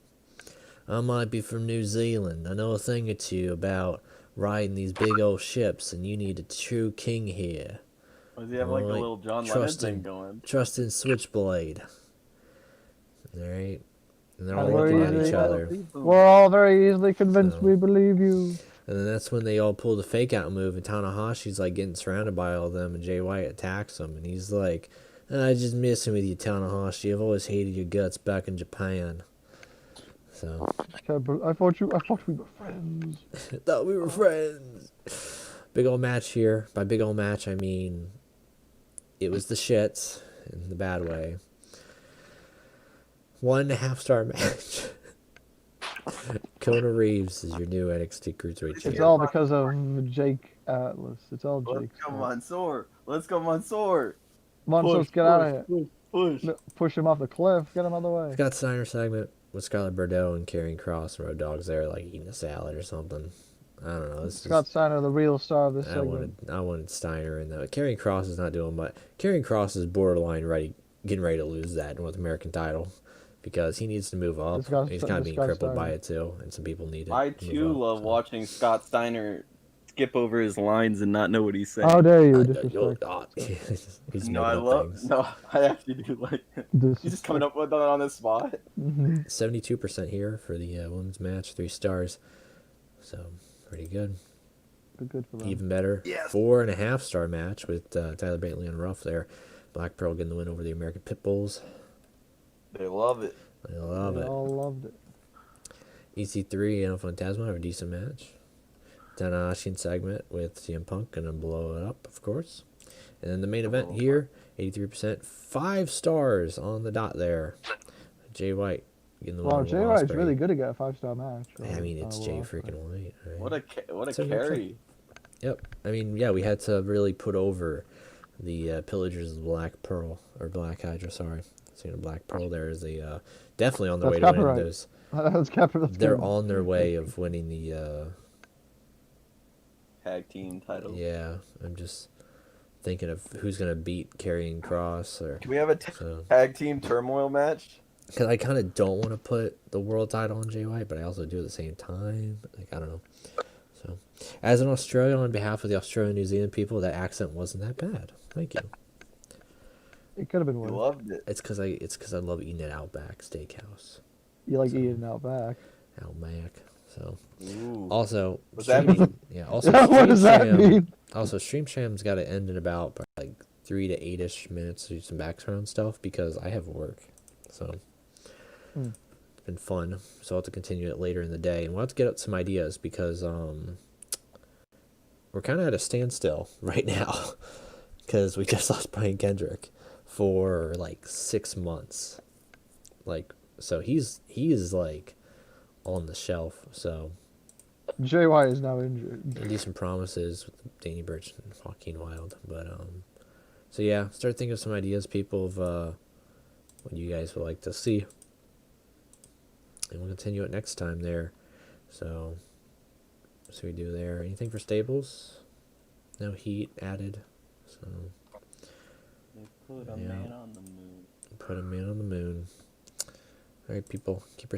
I might be from New Zealand. I know a thing or two about riding these big old ships, and you need a true king here. Does he have like a Alright, little John Lennon thing going? Trust in Switchblade. Alright? And they're all We're looking at easily- each other. We're all very easily convinced So- we believe you. And then that's when they all pull the fake out move, and Tanahashi's like getting surrounded by all of them, and Jay White attacks him, and he's like, I just messing with you, Tanahashi. I've always hated your guts back in Japan. So I thought we were friends. thought we were friends. Big old match here. By big old match, I mean it was the shits in the bad way. 1.5 star match. Kona Reeves is your new NXT Cruiserweight It's champion. all because of Jake Atlas. It's all Jake. Let's go Mansoor. Let's go Mansoor. Monsters, get out of here. Push. No, push him off the cliff. Get him out of the way. Scott Steiner segment with Scarlett Bordeaux and Karrion Kross and Road Dogs there, like eating a salad or something. I don't know. This Scott is, Steiner, the real star of this I segment. wanted Steiner in that. Karrion Kross is not doing much. Karrion Kross is borderline getting ready to lose that North American title because he needs to move up. He's kind of being crippled by it too, and some people need it. I too love watching Scott Steiner skip over his lines and not know what he's saying. How dare you disrespect? He's No, I making up love. things. No, I actually do like. He's just coming up with that on the spot. 72% here for the women's match, 3 stars. So pretty good. Good for them. Even better, Yes. 4.5 star match with Tyler Brantley and Ruff there. Black Pearl getting the win over the American Pit Bulls. They love it. I love They it. all loved it. EC3 and El Fantasma have a decent match. Tanahashi segment with CM Punk gonna blow it up, of course. And then the main event here, 83%, 5 stars on the dot there. Jay White getting the win Wow, over Jay Will White's Ospreay. really good to get a 5-star match. I mean, it's Jay Will freaking White. Right? What a So carry. Yep. I mean, yeah, we had to really put over the Pillagers of Black Pearl, or Black Hydra, sorry. Seeing a Black Pearl there is a definitely on their way That's to winning copyright. those. That's capital. They're on their way of winning the Tag team title. yeah. I'm just thinking of who's gonna beat Karrion Kross or Can we have a so. tag team turmoil match? Because I kind of don't want to put the world title on Jay White, but I also do at the same time. Like, I don't know. So, as an Australian, on behalf of the Australian New Zealand people, that accent wasn't that bad. Thank you. It could have been You worse. loved it. It's because I love eating at Outback Steakhouse. You like eating out back. Outback. So, Ooh. also, What's that Stream- mean? Yeah. Also, What does that Sham- mean? Also, Stream Sham's got to end in about like 3 to 8ish minutes to do some background stuff because I have work. So. It's been fun, so I'll have to continue it later in the day, and we'll have to get up some ideas because we're kind of at a standstill right now because we just lost Brian Kendrick for like 6 months, like so he's like on the shelf. So JY is now injured. decent promises with Danny Burch and Joaquin Wild. But so yeah, start thinking of some ideas, people, of what you guys would like to see, and we'll continue it next time there. So we do there. Anything for stables? No heat added. So They put a man on the moon. put a man on the moon. All right, people, keep your